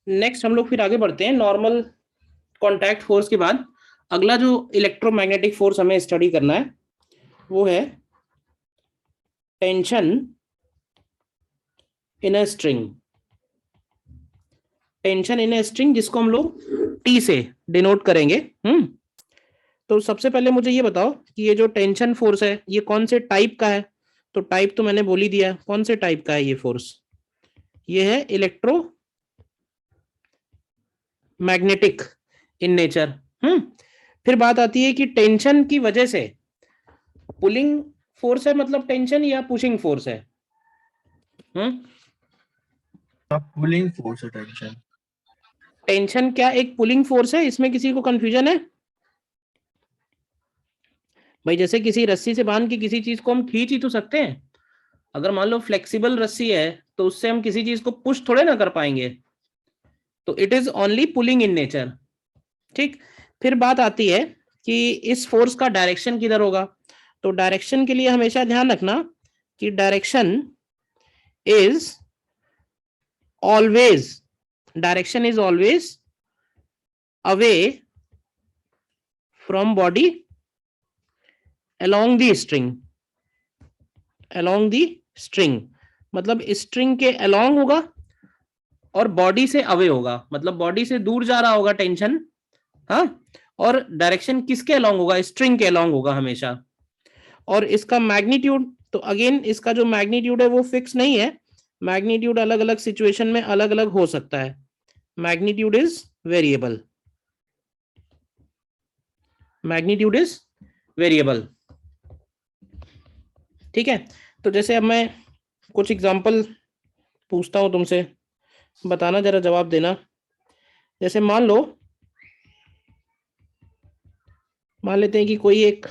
Next हम लोग फिर आगे बढ़ते हैं। नॉर्मल कॉन्टैक्ट फोर्स के बाद अगला जो इलेक्ट्रोमैग्नेटिक फोर्स हमें स्टडी करना है वो है tension in a string. Tension in a string जिसको हम लोग टी से डिनोट करेंगे। तो सबसे पहले मुझे ये बताओ कि ये जो टेंशन फोर्स है ये कौन से टाइप का है। तो टाइप तो मैंने बोल ही दिया, कौन से टाइप का है ये फोर्स। ये है इलेक्ट्रो मैग्नेटिक इन नेचर। फिर बात आती है कि टेंशन की वजह से पुलिंग फोर्स है, मतलब टेंशन, या पुशिंग फोर्स है। पुलिंग फोर्स है टेंशन। टेंशन क्या एक पुलिंग फोर्स है? इसमें किसी को कंफ्यूजन है? भाई जैसे किसी रस्सी से बांध के किसी चीज को हम खींच ही तो सकते हैं। अगर मान लो फ्लेक्सिबल रस्सी है तो उससे हम किसी चीज को पुश थोड़े ना कर पाएंगे। तो it is only pulling in nature. ठीक। फिर बात आती है कि इस फोर्स का डायरेक्शन किधर होगा। तो डायरेक्शन के लिए हमेशा ध्यान रखना कि direction is always away from body along the string मतलब स्ट्रिंग के along होगा और बॉडी से अवे होगा, मतलब बॉडी से दूर जा रहा होगा टेंशन। हाँ। और डायरेक्शन किसके along होगा? स्ट्रिंग के along होगा हमेशा। और इसका मैग्नीट्यूड, तो अगेन इसका जो मैग्नीट्यूड है वो फिक्स नहीं है। मैग्नीट्यूड अलग अलग सिचुएशन में अलग अलग हो सकता है। Magnitude is variable. Magnitude is variable. ठीक है। तो जैसे अब मैं कुछ एग्जांपल पूछता हूं तुमसे, बताना, जरा जवाब देना। जैसे मान लेते हैं कि कोई एक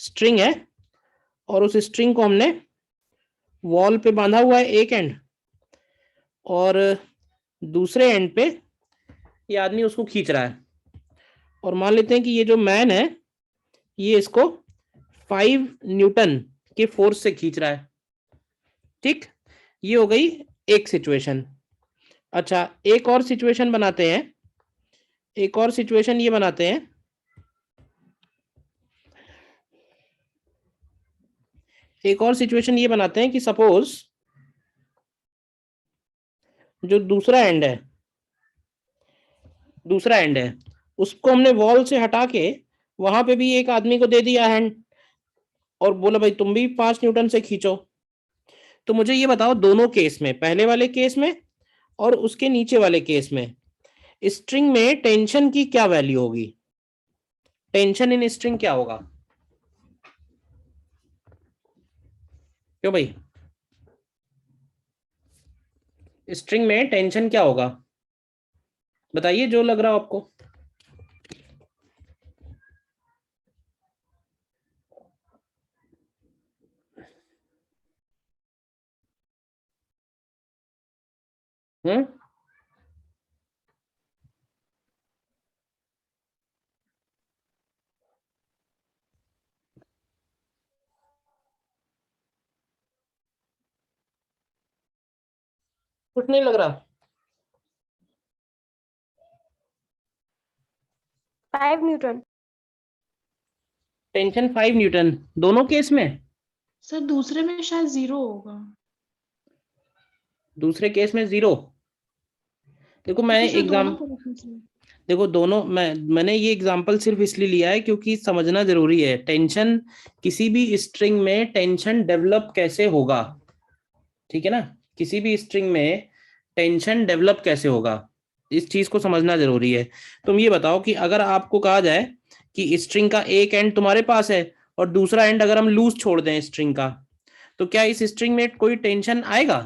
स्ट्रिंग है और उस स्ट्रिंग को हमने वॉल पे बांधा हुआ है एक एंड, और दूसरे एंड पे ये आदमी उसको खींच रहा है। और मान लेते हैं कि ये जो मैन है ये इसको 5 न्यूटन के फोर्स से खींच रहा है। ठीक। ये हो गई एक सिचुएशन। अच्छा, एक और सिचुएशन बनाते हैं। एक और सिचुएशन ये बनाते हैं कि सपोज जो दूसरा एंड है उसको हमने वॉल से हटा के वहां पे भी एक आदमी को दे दिया हैंड और बोला भाई तुम भी 5 न्यूटन से खींचो। तो मुझे ये बताओ, दोनों केस में, पहले वाले केस में और उसके नीचे वाले केस में, स्ट्रिंग में टेंशन की क्या वैल्यू होगी? टेंशन इन स्ट्रिंग क्या होगा? क्यों भाई, स्ट्रिंग में टेंशन क्या होगा? बताइए जो लग रहा हो आपको। हम्म। कुछ नहीं लग रहा। 5 न्यूटन। टेंशन 5 न्यूटन दोनों केस में? सर दूसरे में शायद 0 होगा। दूसरे केस में 0? देखो मैं देखो दोनों, मैंने ये एग्जांपल सिर्फ इसलिए लिया है क्योंकि समझना जरूरी है टेंशन, किसी भी स्ट्रिंग में टेंशन डेवलप कैसे होगा। ठीक है ना, किसी भी स्ट्रिंग में टेंशन डेवलप कैसे होगा, इस चीज को समझना जरूरी है। तुम ये बताओ कि अगर आपको कहा जाए कि स्ट्रिंग का एक एंड तुम्हारे पास है और दूसरा एंड अगर हम लूज छोड़ दें स्ट्रिंग का, तो क्या इस स्ट्रिंग में कोई टेंशन आएगा?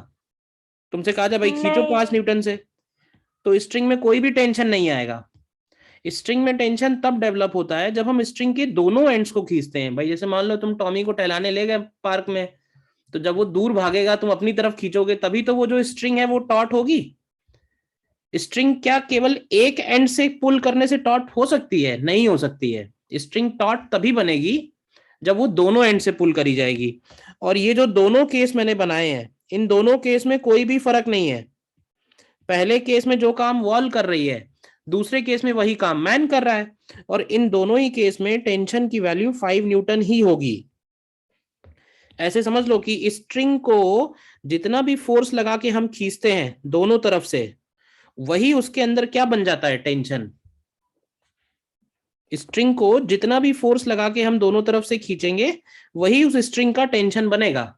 तुमसे कहा जाए भाई खींचो 5 न्यूटन से, तो स्ट्रिंग में कोई भी टेंशन नहीं आएगा। स्ट्रिंग में टेंशन तब डेवलप होता है जब हम स्ट्रिंग के दोनों एंड्स को खींचते हैं। भाई जैसे मान लो तुम टॉमी को टहलाने ले गए पार्क में, तो जब वो दूर भागेगा तुम अपनी तरफ खींचोगे तभी तो वो जो स्ट्रिंग है वो टॉट होगी। स्ट्रिंग क्या केवल एक एंड से पुल करने से टॉट हो सकती है? नहीं हो सकती है। स्ट्रिंग टॉट तभी बनेगी जब वो दोनों एंड से पुल करी जाएगी। और ये जो दोनों केस मैंने बनाए हैं इन दोनों केस में कोई भी फर्क नहीं है। पहले केस में जो काम वॉल कर रही है, दूसरे केस में वही काम मैन कर रहा है, और इन दोनों ही केस में टेंशन की वैल्यू 5 न्यूटन ही होगी। ऐसे समझ लो कि स्ट्रिंग को जितना भी फोर्स लगा के हम खींचते हैं दोनों तरफ से, वही उसके अंदर क्या बन जाता है, टेंशन। स्ट्रिंग को जितना भी फोर्स लगा के हम दोनों तरफ से खींचेंगे, वही उस स्ट्रिंग का टेंशन बनेगा।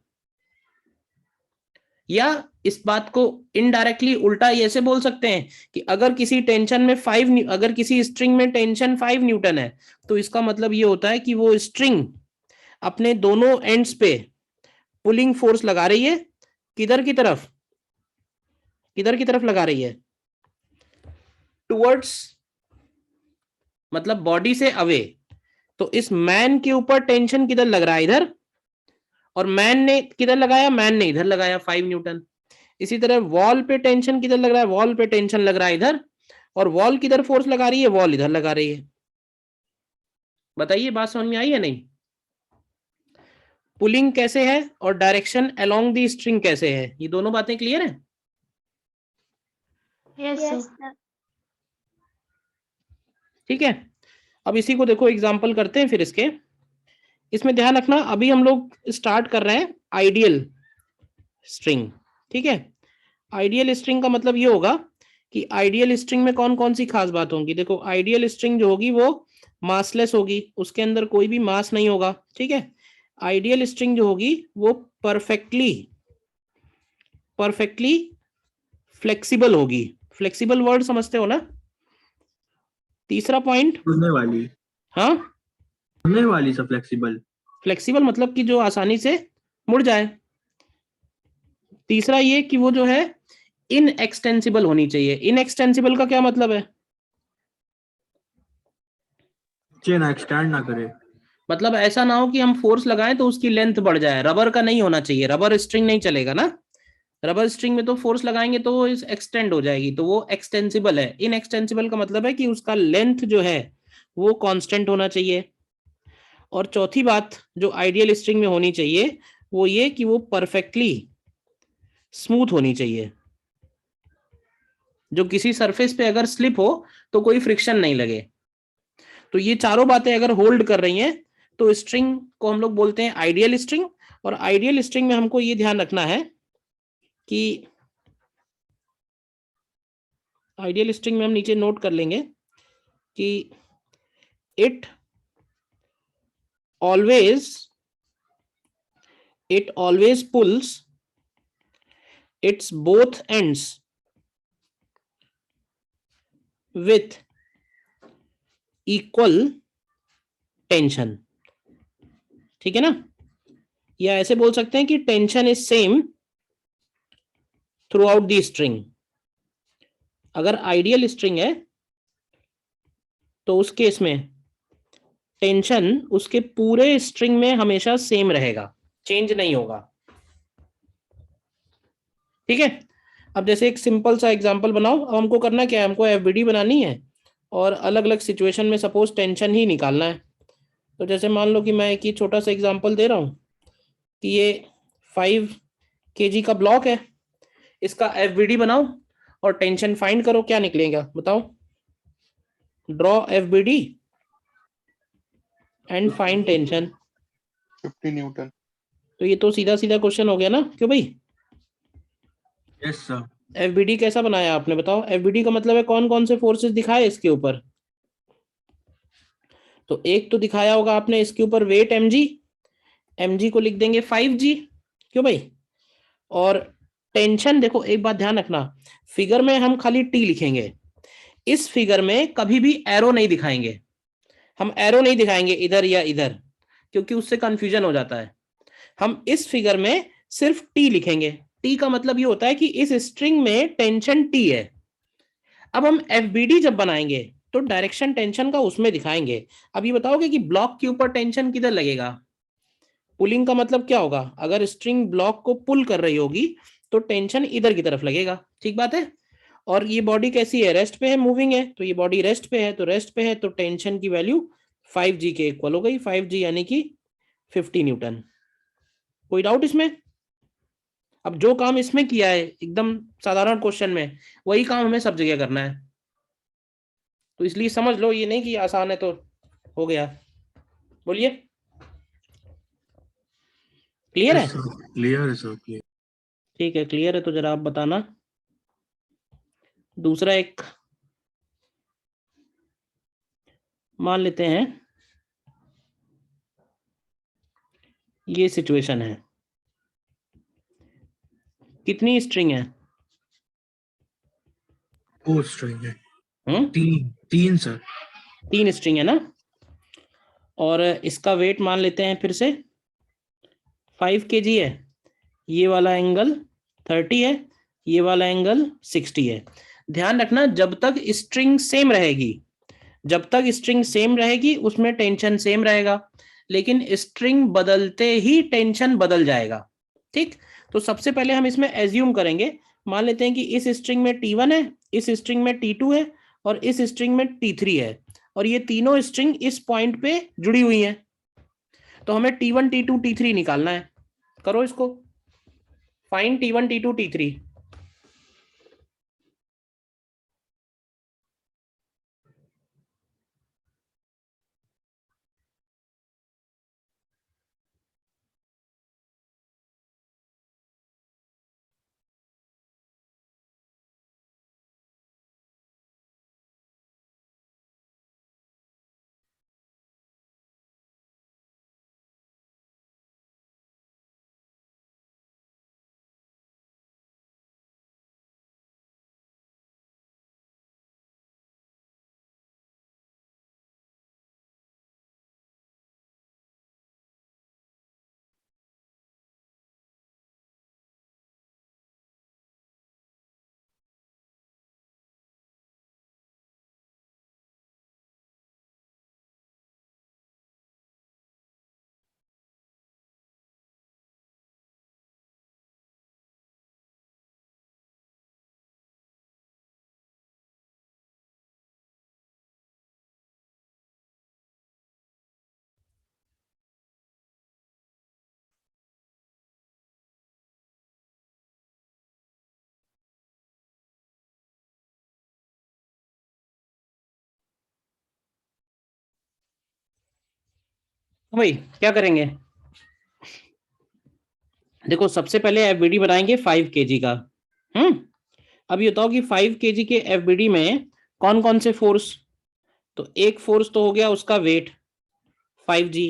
या इस बात को इनडायरेक्टली उल्टा ऐसे बोल सकते हैं कि अगर किसी टेंशन में अगर किसी स्ट्रिंग में टेंशन 5 न्यूटन है, तो इसका मतलब ये होता है कि वो स्ट्रिंग अपने दोनों एंड्स पे पुलिंग फोर्स लगा रही है। किधर की तरफ, किधर की तरफ लगा रही है, टुवर्ड्स, मतलब बॉडी से अवे। तो इस मैन के ऊपर टेंशन किधर लग रहा है, इधर, और मैन ने किधर लगाया, मैन ने इधर लगाया 5 न्यूटन। इसी तरह वॉल पे टेंशन किधर लग रहा है, वॉल पे टेंशन लग रहा है इधर, और वॉल किधर फोर्स लगा रही है, वॉल इधर लगा रही है। बताइए बात समझ में आई है नहीं? पुलिंग कैसे है और डायरेक्शन अलोंग दी स्ट्रिंग कैसे है, ये दोनों बातें क्लियर है? Yes sir. ठीक है, अब इसी को देखो एग्जांपल करते हैं फिर इसके। इसमें ध्यान रखना, अभी हम लोग स्टार्ट कर रहे हैं आइडियल स्ट्रिंग। ठीक है, आइडियल स्ट्रिंग का मतलब ये होगा कि आइडियल स्ट्रिंग में कौन कौन सी खास बात होंगी। देखो, आइडियल स्ट्रिंग जो होगी वो मासलेस होगी, उसके अंदर कोई भी मास नहीं होगा। ठीक है, आइडियल स्ट्रिंग जो होगी वो परफेक्टली फ्लेक्सिबल होगी। फ्लेक्सिबल वर्ड समझते हो ना? तीसरा पॉइंट, मुड़ने वाली, हाँ, मुड़ने वाली सब फ्लेक्सिबल। फ्लेक्सिबल मतलब कि जो आसानी से मुड़ जाए। तीसरा ये कि वो जो है इनएक्सटेंसिबल होनी चाहिए। इनएक्सटेंसिबल का क्या मतलब है? चेन एक्सटेंड ना करे, मतलब ऐसा ना हो कि हम फोर्स लगाएं तो उसकी लेंथ बढ़ जाए। रबर का नहीं होना चाहिए, रबर स्ट्रिंग नहीं चलेगा ना। रबर स्ट्रिंग में तो फोर्स लगाएंगे तो वो एक्सटेंड हो जाएगी, तो वो एक्सटेंसिबल है। इनएक्सटेंसिबल का मतलब है कि उसका लेंथ जो है वो कांस्टेंट होना चाहिए। और चौथी बात जो आइडियल स्ट्रिंग में होनी चाहिए वो ये कि वो परफेक्टली स्मूथ होनी चाहिए, जो किसी सरफेस पे अगर स्लिप हो तो कोई फ्रिक्शन नहीं लगे। तो ये चारों बातें अगर होल्ड कर रही हैं तो स्ट्रिंग को हम लोग बोलते हैं आइडियल स्ट्रिंग। और आइडियल स्ट्रिंग में हमको ये ध्यान रखना है कि आइडियल स्ट्रिंग में हम नीचे नोट कर लेंगे कि it always pulls its both ends with equal tension. ठीक है ना? या ऐसे बोल सकते हैं कि tension is same throughout the string. अगर आइडियल स्ट्रिंग है तो उस केस में टेंशन उसके पूरे स्ट्रिंग में हमेशा सेम रहेगा, चेंज नहीं होगा। ठीक है, अब जैसे एक सिंपल सा एग्जांपल बनाओ। अब हमको करना क्या है, हमको एफबीडी बनानी है और अलग अलग सिचुएशन में सपोज टेंशन ही निकालना है। तो जैसे मान लो कि मैं एक ही छोटा सा एग्जांपल दे रहा हूं कि ये 5 kg का ब्लॉक है, इसका एफबीडी बनाओ और टेंशन फाइंड करो, क्या निकलेगा बताओ। Draw FBD and find tension. 50 Newton. तो ये तो सीधा सीधा क्वेश्चन हो गया ना, क्यों भाई? Yes sir. एफबीडी कैसा बनाया आपने, बताओ। एफबीडी का मतलब है कौन कौन से फोर्सेस दिखाए इसके ऊपर। तो एक तो दिखाया होगा आपने इसके ऊपर वेट mg, mg को लिख देंगे 5g, क्यों भाई? और टेंशन, देखो एक बात ध्यान रखना, फिगर में हम खाली t लिखेंगे, इस फिगर में कभी भी एरो नहीं दिखाएंगे। हम एरो नहीं दिखाएंगे इधर या इधर, क्योंकि उससे कंफ्यूजन हो जाता है। हम इस फिगर में सिर्फ t लिखेंगे। t का मतलब ये होता है कि इस स्ट्रिंग में टेंशन t है। अब हम एफबीडी जब बनाएंगे तो डायरेक्शन टेंशन का उसमें दिखाएंगे। अब ये बताओगे कि ब्लॉक के ऊपर टेंशन किधर लगेगा? पुलिंग का मतलब क्या होगा, अगर स्ट्रिंग ब्लॉक को पुल कर रही होगी तो टेंशन इधर की तरफ लगेगा। ठीक बात है। और ये बॉडी कैसी है, रेस्ट पे है, मूविंग है, तो ये बॉडी रेस्ट पे है, तो रेस्ट पे है तो टेंशन की वैल्यू 5g के इक्वल हो गई। 5g यानी कि 50 न्यूटन। कोई डाउट इसमें? अब जो काम इसमें किया है एकदम साधारण क्वेश्चन में, वही काम हमें सब जगह करना है। तो इसलिए समझ लो, ये नहीं कि आसान है तो हो गया। बोलिए, क्लियर है? यस सर, क्लियर है सर, क्लियर। ठीक है, क्लियर है तो जरा आप बताना। दूसरा एक मान लेते हैं, ये सिचुएशन है, कितनी स्ट्रिंग है? 4 स्ट्रिंग है। तीन सर। 3 स्ट्रिंग है ना, और इसका वेट मान लेते हैं फिर से 5 kg है, ये वाला एंगल 30 है, ये वाला एंगल 60 है। ध्यान रखना, जब तक स्ट्रिंग सेम रहेगी, जब तक स्ट्रिंग सेम रहेगी उसमें टेंशन सेम रहेगा, लेकिन स्ट्रिंग बदलते ही टेंशन बदल जाएगा। ठीक, तो सबसे पहले हम इसमें एज्यूम करेंगे, मान लेते हैं कि इस स्ट्रिंग में T1 है, इस स्ट्रिंग में T2 है, और इस स्ट्रिंग में T3 है, और ये तीनों स्ट्रिंग इस पॉइंट पे जुड़ी हुई हैं। तो हमें T1 T2 T3 निकालना है। करो इसको, फाइंड T1 T2 T3। भाई क्या करेंगे, देखो सबसे पहले एफबीडी बनाएंगे 5 kg का। अब ये बताओ कि 5 kg के एफबीडी में कौन कौन से फोर्स? तो एक फोर्स तो हो गया उसका वेट 5g,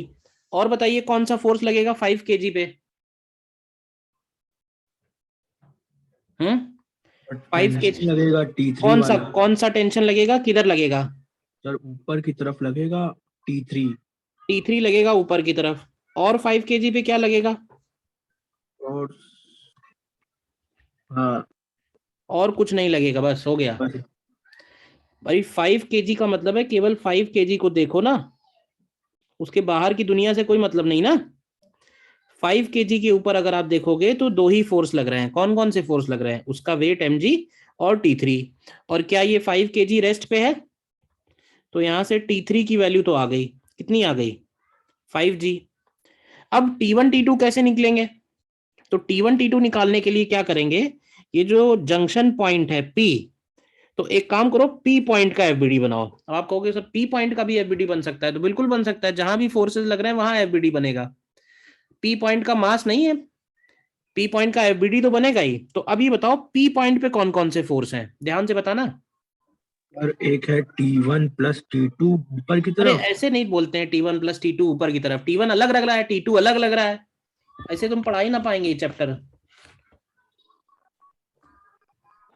और बताइए कौन सा फोर्स लगेगा 5 kg पे? 5 टेंशन kg लगेगा T3 वाला। कौन सा टेंशन लगेगा, किधर लगेगा? सर ऊपर की तरफ लगेगा T3। T3 लगेगा ऊपर की तरफ, और 5 kg पे क्या लगेगा? और हाँ, और कुछ नहीं लगेगा, बस हो गया। बस। भाई 5 kg का मतलब है केवल 5 kg को देखो ना, उसके बाहर की दुनिया से कोई मतलब नहीं ना। 5 kg के ऊपर अगर आप देखोगे तो दो ही फोर्स लग रहे हैं। कौन कौन से फोर्स लग रहे हैं? उसका वेट mg और T3। और क्या ये 5 kg रेस्ट पे है? तो यहां से T3 की वैल्यू तो आ गई, कितनी आ गई? 5g। अब T1 T2 कैसे निकलेंगे? तो T1 T2 निकालने के लिए क्या करेंगे, ये जो जंक्शन पॉइंट है P, तो एक काम करो, P पॉइंट का एफबीडी बनाओ। अब आप कहोगे सर P पॉइंट का भी एफबीडी बन सकता है, तो बिल्कुल बन सकता है, जहां भी फोर्सेस लग रहे हैं वहां एफबीडी बनेगा। P पॉइंट का मास नहीं है, P पॉइंट का एफबीडी तो बनेगा ही। तो अभी बताओ P पॉइंट पे कौन कौन से फोर्स हैं, ध्यान से बताना। और एक है T1 प्लस T2 ऊपर की अरे तरफ। ऐसे नहीं बोलते हैं T1 प्लस T2 ऊपर की तरफ, T1 अलग लग रहा है, T2 अलग लग रहा है, ऐसे तुम पढ़ा ही ना पाएंगे ये चैप्टर।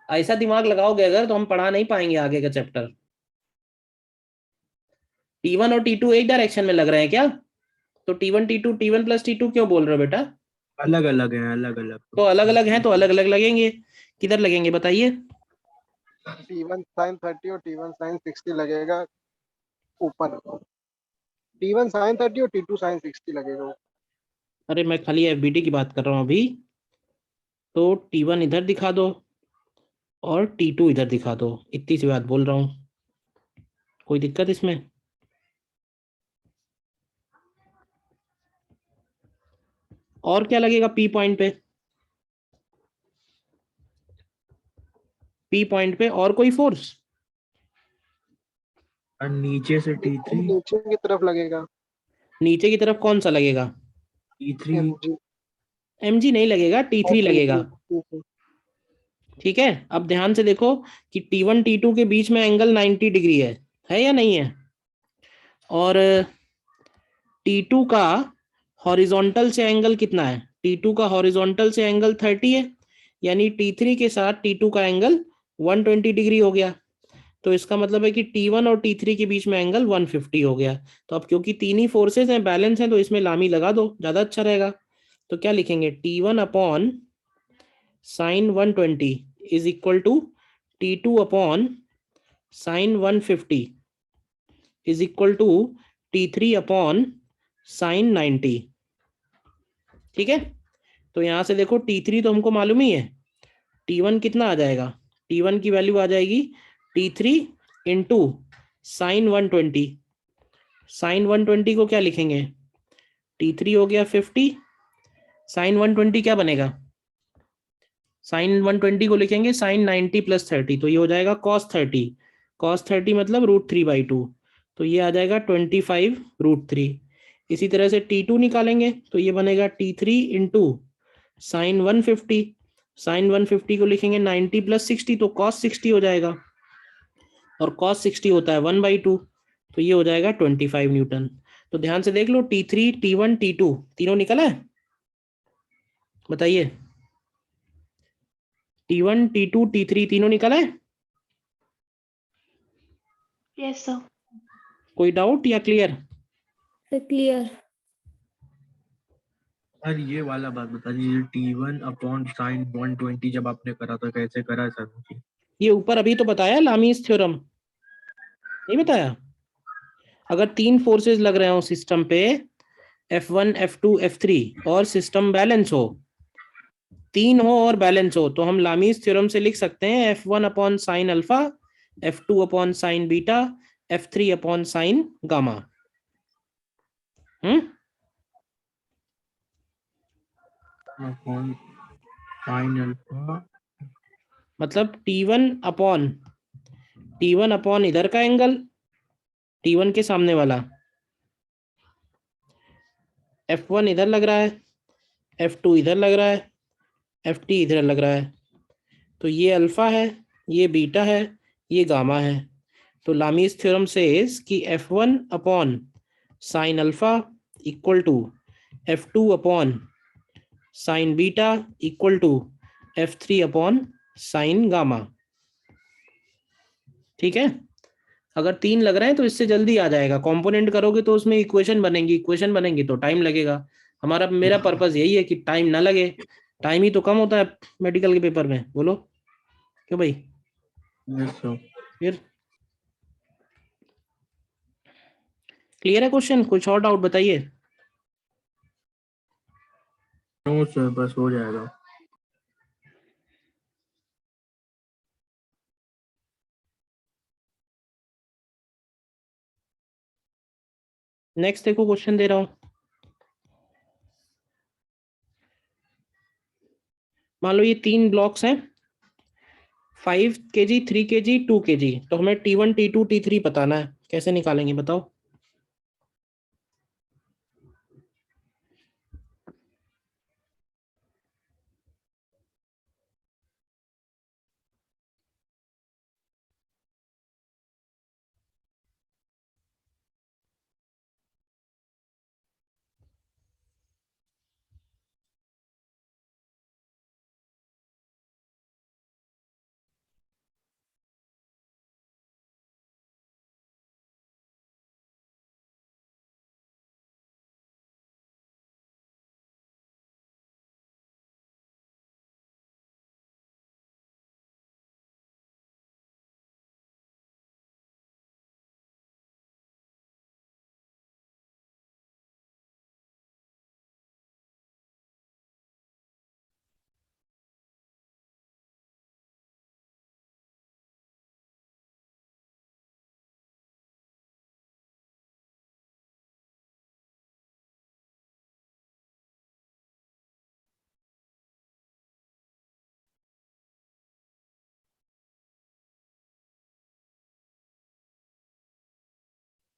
ऐसा दिमाग लगाओगे अगर तो हम पढ़ा नहीं पाएंगे आगे का चैप्टर। T1 और T2 एक डायरेक्शन में लग रहे हैं क्या? तो T1 T2 T1 plus T2 क्यों बोल रहे हो बेटा? अलग अलग है, अलग अलग तो अलग अलग हैं तो अलग अलग लगेंगे, किधर लगेंगे बताइए? T1 sin 30 और T1 sin 60 लगेगा ऊपर। T1 sin 30 और T2 sin 60 लगेगा। अरे मैं खाली एफबीडी की बात कर रहा हूँ अभी। तो T1 इधर दिखा दो और T2 इधर दिखा दो, इतनी सी बात बोल रहा हूँ, कोई दिक्कत इसमें? और क्या लगेगा P पॉइंट पे? पी पॉइंट पे और कोई फोर्स? और नीचे से T3 नीचे की तरफ लगेगा नीचे की तरफ कौन सा लगेगा? T3 mg mg नहीं लगेगा, और T3 लगेगा। T3 ठीक है, अब ध्यान से देखो कि T1 T2 के बीच में एंगल 90 डिग्री है या नहीं है? और T2 का हॉरिजॉन्टल से एंगल कितना है? T2 का हॉरिजॉन्टल से एंगल 30 है, यानी T3 के साथ T2 का एंगल 120 डिग्री हो गया। तो इसका मतलब है कि T1 और T3 के बीच में एंगल 150 हो गया। तो अब क्योंकि तीन ही फोर्सेस हैं, बैलेंस हैं, तो इसमें लामी लगा दो, ज्यादा अच्छा रहेगा। तो क्या लिखेंगे? T1 upon sine 120 is equal to T2 upon sine 150 is equal to T3 upon sine 90। ठीक है, तो यहां से देखो T3 तो हमको मालूम ही है, T1 कितना आ जाएगा? T1 की वैल्यू आ जाएगी T3 इंटू साइन 120। साइन 120 को क्या लिखेंगे? T3 हो गया 50, साइन 120 क्या बनेगा? साइन 120 को लिखेंगे साइन 90 प्लस 30, तो ये हो जाएगा कॉस 30। कॉस 30 मतलब √3/2, तो ये आ जाएगा 25√3। इसी तरह से T2 निकालेंगे तो ये बनेगा T3 इंटू साइन 150। साइन 150 को लिखेंगे 90 प्लस 60, तो कॉस 60 हो जाएगा, और कॉस 60 होता है 1/2, तो ये हो जाएगा 25 न्यूटन। तो ध्यान से देख लो, T3 T1 T2 तीनों निकला है? बताइए, T1 T2 T3 तीनों निकला है? Yes sir. कोई डाउट या क्लियर? क्लियर। और ये वाला बात बता दीजिए, T1 अपॉन साइन 120 जब आपने करा था कैसे करा है सर मुझे? ये ऊपर अभी तो बताया, लामीज थ्योरम, नहीं बताया? अगर तीन फोर्सेस लग रहे हो सिस्टम पे, F1 F2 F3, और सिस्टम बैलेंस हो, तीन हो और बैलेंस हो, तो हम लामीज थ्योरम से लिख सकते हैं F1 upon sine alpha, F2 upon sine beta, F3 upon sine gamma. Upon sine alpha मतलब T1 अपॉन इधर का एंगल, T1 के सामने वाला, F1 इधर लग रहा है, F2 इधर लग रहा है, Ft इधर लग रहा है, तो ये अल्फा है, ये बीटा है, ये गामा है। तो लामीज थ्योरम सेज कि F1 upon sine alpha equal to F2 upon sine beta equal to F3 upon sine gamma. ठीक है, अगर तीन लग रहे हैं तो इससे जल्दी आ जाएगा। कंपोनेंट करोगे तो उसमें इक्वेशन बनेंगी, इक्वेशन बनेंगी तो टाइम लगेगा। मेरा पर्पस यही है कि टाइम ना लगे। टाइम ही तो कम होता है मेडिकल के पेपर में, बोलो क्यों भाई? Yes sir. फिर क्लियर है क्वेश्चन? कुछ और डाउट बताइए। नो सर, बस हो जाएगा। नेक्स्ट देखो, क्वेश्चन दे रहा हूं। मान लो ये तीन ब्लॉक्स हैं, 5 kg 3 kg 2 kg, तो हमें T1 T2 T3 बताना है। कैसे निकालेंगे बताओ?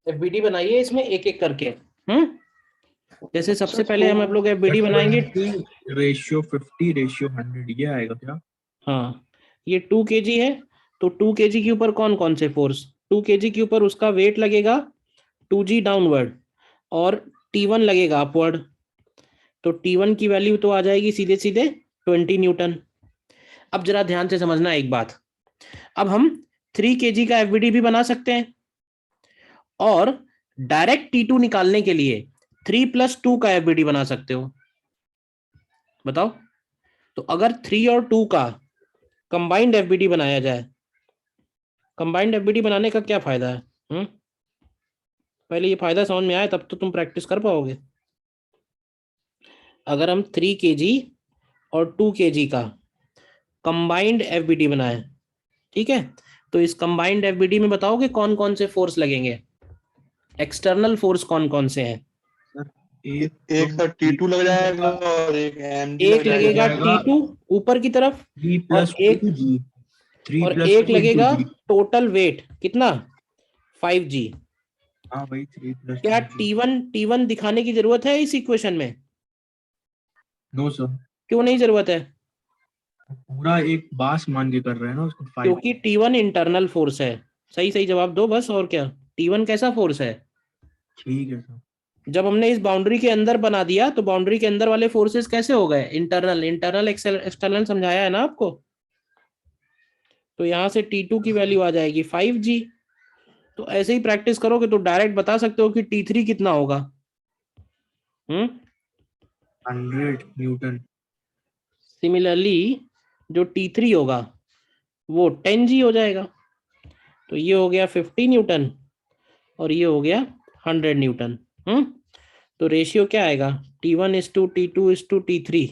एफबीडी बनाइए इसमें एक एक करके। जैसे सबसे अच्छा, पहले हम आप लोग एफबीडी बनाएंगे। रेशियो 50 रेशियो 100 ये आएगा क्या? हाँ, ये 2 kg है, तो 2 kg के ऊपर कौन कौन से फोर्स? 2 kg के ऊपर उसका वेट लगेगा 2g डाउनवर्ड, और T1 लगेगा अपवर्ड। तो T1 की वैल्यू तो आ जाएगी सीधे सीधे 20 न्यूटन। अब जरा ध्यान से समझना एक बात, अब हम 3 kg का एफबीडी भी बना सकते हैं, और डायरेक्ट T2 निकालने के लिए 3 + 2 का एफबीडी बना सकते हो। बताओ, तो अगर 3 और 2 का कंबाइंड एफबीडी बनाया जाए, कंबाइंड एफबीडी बनाने का क्या फायदा है? पहले ये फायदा समझ में आए तब तो तुम प्रैक्टिस कर पाओगे। अगर हम 3 kg और 2 kg का कंबाइंड एफबीडी बनाए, ठीक है, तो इस कंबाइंड एफबीडी में बताओगे कौन कौन से फोर्स लगेंगे, एक्सटर्नल फोर्स कौन कौन से हैं? एक सर T2 लग जाएगा और एक MG एक लग लगेगा जाएगा। T2 ऊपर की तरफ, 3 और + एक 2g 3 और + एक 2 into लगेगा g। टोटल वेट कितना, 5g। हाँ भाई 3 + क्या 2g। T1 दिखाने की जरूरत है इस इक्वेशन में? नो सर, क्यों नहीं जरूरत है? पूरा एक बास मान के कर रहे हैं ना उसको 5। क्योंकि T1 इंटरनल फोर्स है। सही सही जवाब दो बस, और क्या। T1 कैसा फोर्स है? ठीक है सर। जब हमने इस बाउंड्री के अंदर बना दिया तो बाउंड्री के अंदर वाले फोर्सेस कैसे हो गए, इंटरनल। इंटरनल एक्सटर्नल समझाया है ना आपको। तो यहां से T2 की वैल्यू आ जाएगी 5g। तो ऐसे ही प्रैक्टिस करोगे तो डायरेक्ट बता सकते हो कि T3 कितना होगा। 100 न्यूटन। सिमिलरली जो T3 होगा वो 10g हो जाएगा। तो ये हो गया 50 न्यूटन और ये हो गया 100 न्यूटन। तो रेशियो क्या आएगा, T1:T2:T3।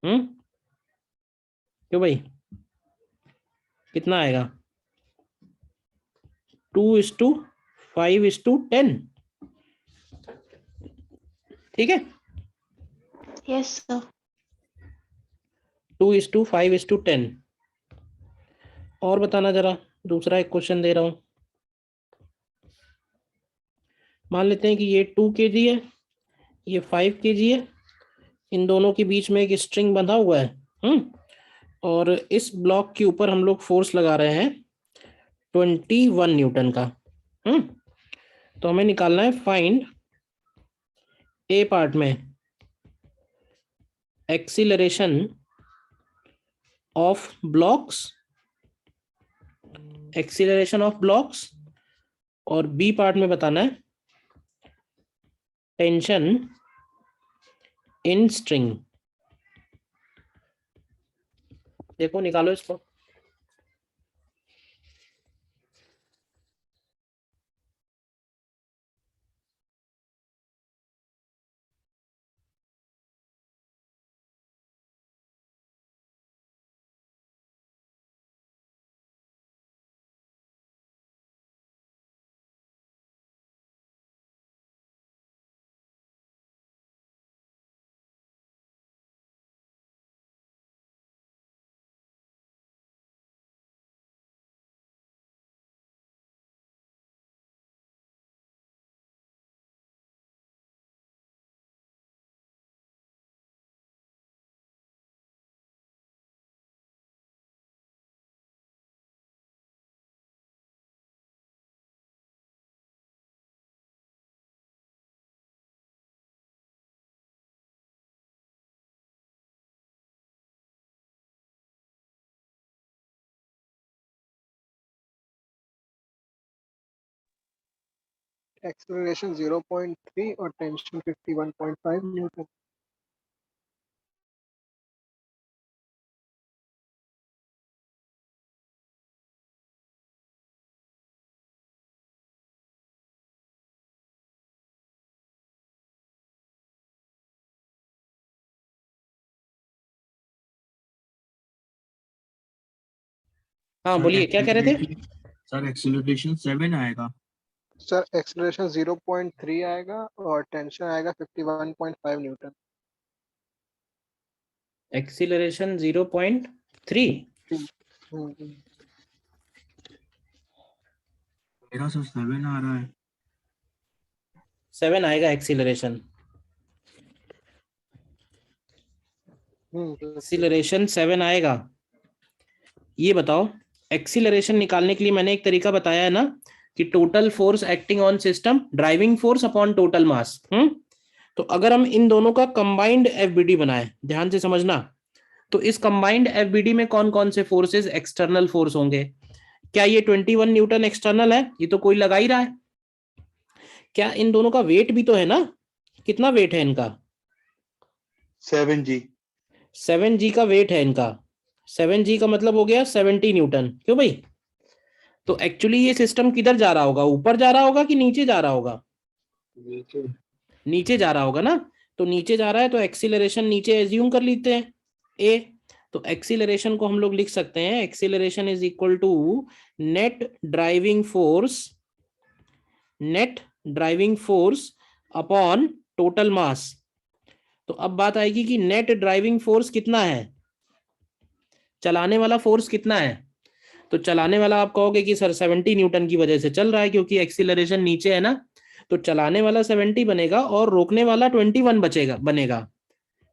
क्यों भाई, कितना आएगा, 2:5:10। ठीक है, यस सर। 2:5:10। और बताना जरा, दूसरा एक क्वेश्चन दे रहा हूं। मान लेते हैं कि ये 2 kg है, ये 5 kg है, इन दोनों के बीच में एक स्ट्रिंग बंधा हुआ है। और इस ब्लॉक के ऊपर हम लोग फोर्स लगा रहे हैं 21 न्यूटन का। तो हमें निकालना है फाइंड ए पार्ट में acceleration of blocks, acceleration of blocks, और बी पार्ट में बताना है टेंशन इन स्ट्रिंग। देखो निकालो इसको। एक्सेलरेशन 0.3 और टेंशन 51.5 न्यूटन। हाँ बोलिए, क्या कह रहे थे? सर एक्सीलरेशन 7 आएगा। सर एक्सेलरेशन 0.3 आएगा और टेंशन आएगा 51.5 न्यूटन। एक्सीलरेशन 0.3। हम्म, मेरा सर 7 आ रहा है। 7 आएगा एक्सीलरेशन। एक्सीलरेशन 7 आएगा। ये बताओ, एक्सीलरेशन निकालने के लिए मैंने एक तरीका बताया है ना कि total force acting on system driving force upon total mass. तो अगर हम इन दोनों का कंबाइंड एफबीडी बनाए, ध्यान से समझना, तो इस कंबाइंड एफबीडी में कौन कौन से फोर्सेस एक्सटर्नल फोर्स होंगे? क्या ये 21 न्यूटन एक्सटर्नल है? ये तो कोई लगा ही रहा है। क्या इन दोनों का वेट भी तो है ना? कितना वेट है इनका? 7G। 7G का वेट है इनका। 7G का मतलब हो गया 70 न्यूटन। क्यों भाई? तो एक्चुअली ये सिस्टम किधर जा रहा होगा? ऊपर जा रहा होगा कि नीचे जा रहा होगा? नीचे जा रहा होगा ना। तो नीचे जा रहा है तो एक्सीलरेशन नीचे एज्यूम कर लेते हैं ए। तो एक्सीलरेशन को हम लोग लिख सकते हैं, acceleration is equal to net driving force upon total mass. तो अब बात आएगी कि नेट ड्राइविंग फोर्स कितना है, चलाने वाला फोर्स कितना है। तो चलाने वाला आप कहोगे कि सर 70 न्यूटन की वजह से चल रहा है क्योंकि एक्सीलरेशन नीचे है ना। तो चलाने वाला 70 बनेगा और रोकने वाला 21 बनेगा।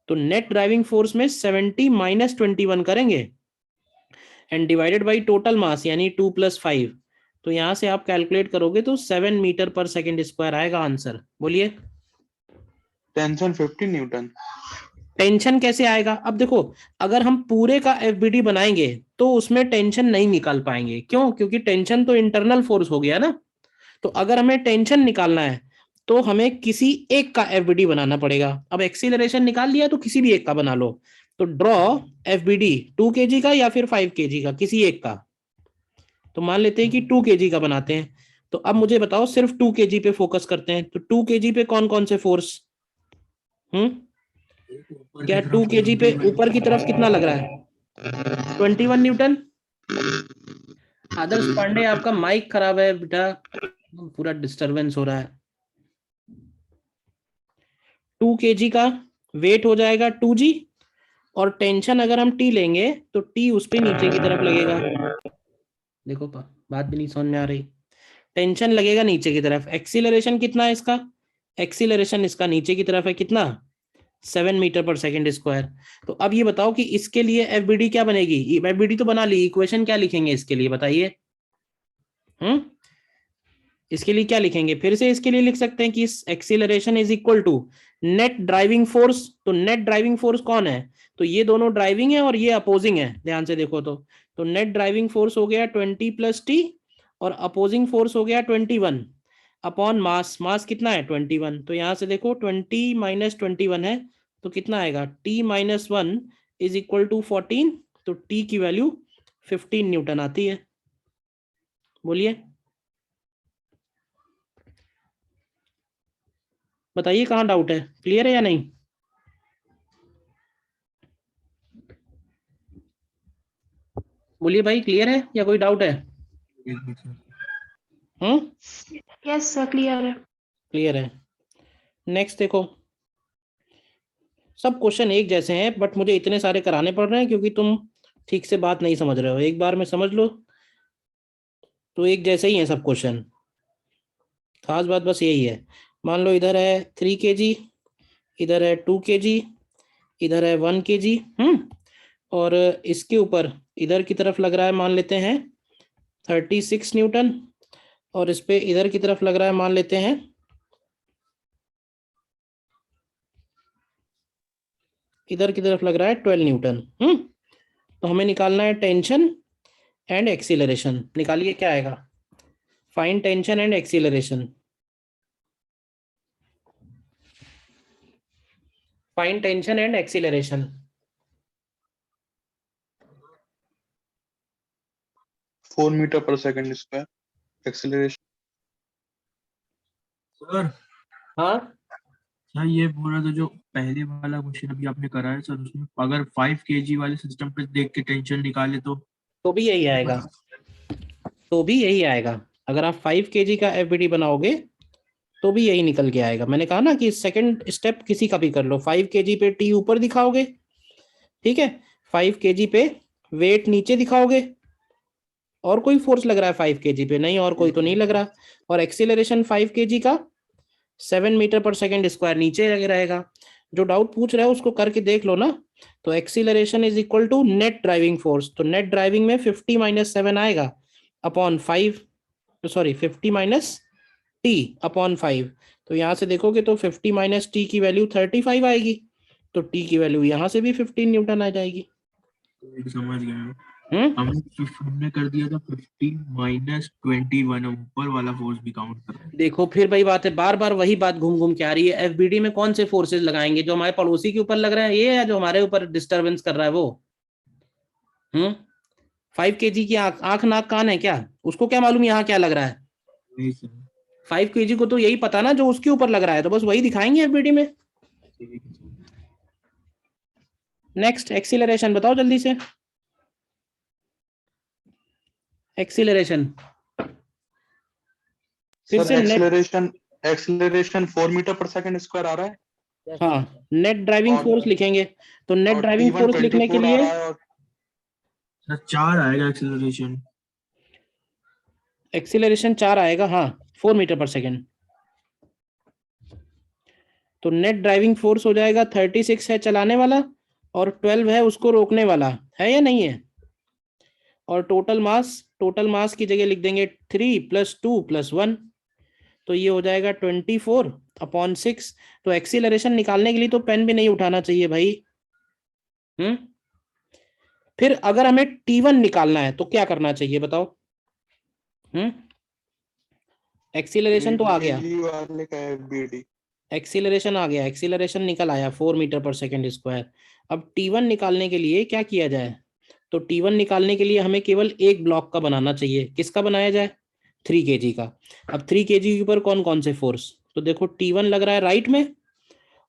तो नेट ड्राइविंग फोर्स में 70 माइनस 21 करेंगे and divided by total mass यानी 2 + 5। तो यहां से आप कैलकुलेट करोगे तो 7 मीटर पर सेकेंड स्क्वायर आएगा आंसर। बोलिए। Tension 15 Newton. टेंशन कैसे आएगा? अब देखो, अगर हम पूरे का एफबीडी बनाएंगे तो उसमें टेंशन नहीं निकाल पाएंगे। क्यों? क्योंकि टेंशन तो इंटरनल फोर्स हो गया ना। तो अगर हमें टेंशन निकालना है तो हमें किसी एक का एफबीडी बनाना पड़ेगा। अब एक्सीलरेशन निकाल लिया तो किसी भी एक का बना लो। तो ड्रॉ एफबीडी 2 kg का या फिर 5 kg का, किसी एक का। तो मान लेते हैं कि 2 kg का बनाते हैं। तो अब मुझे बताओ, सिर्फ 2 kg पे फोकस करते हैं। तो 2 kg पे कौन कौन से फोर्स? क्या 2 kg पे ऊपर की तरफ कितना लग रहा है? 21 न्यूटन। आदर्श पांडे, आपका माइक खराब है बेटा, पूरा डिस्टरबेंस हो रहा है। 2 kg का वेट हो जाएगा 2G, और टेंशन अगर हम T लेंगे तो T उस पे नीचे की तरफ लगेगा। देखो बात भी नहीं समझ में आ रही। टेंशन लगेगा नीचे की तरफ। एक्सीलरेशन कितना है इसका? एक्सीलरेशन इसका नीचे की तरफ है, कितना? 7 मीटर पर सेकेंड स्क्वायर। तो अब ये बताओ कि इसके लिए एफबीडी क्या बनेगी? एफबीडी तो बना ली, इक्वेशन क्या लिखेंगे इसके लिए बताइए। इसके लिए क्या लिखेंगे? फिर से इसके लिए लिख सकते हैं कि acceleration is equal to net driving force. तो नेट ड्राइविंग फोर्स कौन है? तो ये दोनों ड्राइविंग है और ये अपोजिंग है, ध्यान से देखो। तो नेट ड्राइविंग फोर्स हो गया 20 + T और अपोजिंग फोर्स हो गया 21 अपॉन मास। मास कितना है? 21। तो यहां से देखो 20 माइनस 21 है तो कितना आएगा? T - 1 is equal to 14। तो T की वैल्यू 15 न्यूटन आती है। बोलिए, बताइए कहाँ डाउट है? क्लियर है या नहीं? बोलिए भाई, क्लियर है या कोई डाउट है? यस सर, क्लियर है। क्लियर है। नेक्स्ट देखो, सब क्वेश्चन एक जैसे हैं बट मुझे इतने सारे कराने पड़ रहे हैं क्योंकि तुम ठीक से बात नहीं समझ रहे हो। एक बार में समझ लो तो एक जैसे ही हैं सब क्वेश्चन। खास बात बस यही है। मान लो इधर है 3 kg, इधर है 2 kg, इधर है 1 kg। और इसके ऊपर इधर की तरफ लग रहा है, मान लेते हैं 36 न्यूटन, और इस पे इधर की तरफ लग रहा है, मान लेते हैं इधर की तरफ लग रहा है 12 न्यूटन। तो हमें निकालना है टेंशन एंड एक्सीलरेशन। निकालिए क्या आएगा? Find tension and acceleration. Find tension and acceleration. 4 metre पर सेकंड स्क्वायर एक्सीलरेशन। सर हाँ सर, ये बोल रहा था जो पहले वाला क्वेश्चन अभी आपने कराया सर, उसमें अगर 5 kg वाले सिस्टम पे देख के टेंशन निकाले तो भी यही आएगा। तो भी यही आएगा। अगर आप 5 kg का एफबीडी बनाओगे तो भी यही निकल के आएगा। मैंने कहा ना कि सेकंड स्टेप किसी का भी कर लो। 5 kg पे T ऊपर दिखाओगे, ठीक है। 5 kg पे वेट नीचे दिखाओगे। और कोई फोर्स लग रहा है 5 kg पे? नहीं, और कोई तो नहीं लग रहा। और एक्सीलरेशन 5 kg का 7 मीटर पर सेकेंड स्क्वायर नीचे रहेगा। जो डाउट पूछ रहा है उसको करके देख लो ना। तो acceleration is equal to net driving force, तो नेट ड्राइविंग में 50 माइनस 7 आएगा upon 5, sorry 50 minus T upon 5। तो यहाँ से देखोगे तो 50 माइनस टी की वैल्यू 35 आएगी, तो टी की वैल्यू यहाँ से भी 15 न्यूटन आ जाएगी। समझ गया। हमने कर दिया था 50 माइनस 21, ऊपर वाला फोर्स भी काउंट कर रहे हैं। देखो फिर वही बात है, बार बार वही बात घूम घूम के आ रही है। एफबीडी में कौन से फोर्सेस लगाएंगे, जो हमारे पड़ोसी के ऊपर लग रहे हैं ये, या जो हमारे ऊपर डिस्टरबेंस कर रहा है वो? 5 kg की आंख नाक कान है क्या, उसको क्या मालूम यहाँ क्या लग रहा है? 5 kg को तो यही पता ना जो उसके ऊपर लग रहा है, तो बस वही दिखाएंगे एफबीडी में। नेक्स्ट एक्सीलरेशन बताओ जल्दी से। एक्सीलरेशन फिर से एक्सीलरेशन 4 मीटर पर सेकंड स्क्वायर आ रहा है। हाँ, नेट ड्राइविंग फोर्स लिखेंगे, तो नेट ड्राइविंग फोर्स लिखने के लिए 4 आएगा एक्सीलरेशन। एक्सीलरेशन 4 आएगा, हाँ 4 मीटर पर सेकेंड। तो नेट ड्राइविंग फोर्स हो जाएगा 36 है चलाने वाला, और 12 है उसको रोकने वाला, है या नहीं है? और टोटल मास की जगह लिख देंगे 3 + 2 + 1, तो ये हो जाएगा 24/6। तो एक्सीलरेशन निकालने के लिए तो पेन भी नहीं उठाना चाहिए भाई। फिर अगर हमें T1 निकालना है तो क्या करना चाहिए बताओ? एक्सीलरेशन तो आ गया, एक्सीलरेशन आ गया, एक्सीलरेशन निकल आया 4 मीटर पर सेकेंड स्क्वायर। अब T1 निकालने के लिए क्या किया जाए? तो T1 निकालने के लिए हमें केवल एक ब्लॉक का बनाना चाहिए। किसका बनाया जाए? 3 kg का। अब 3 kg के ऊपर कौन कौन से फोर्स? तो देखो T1 लग रहा है राइट में,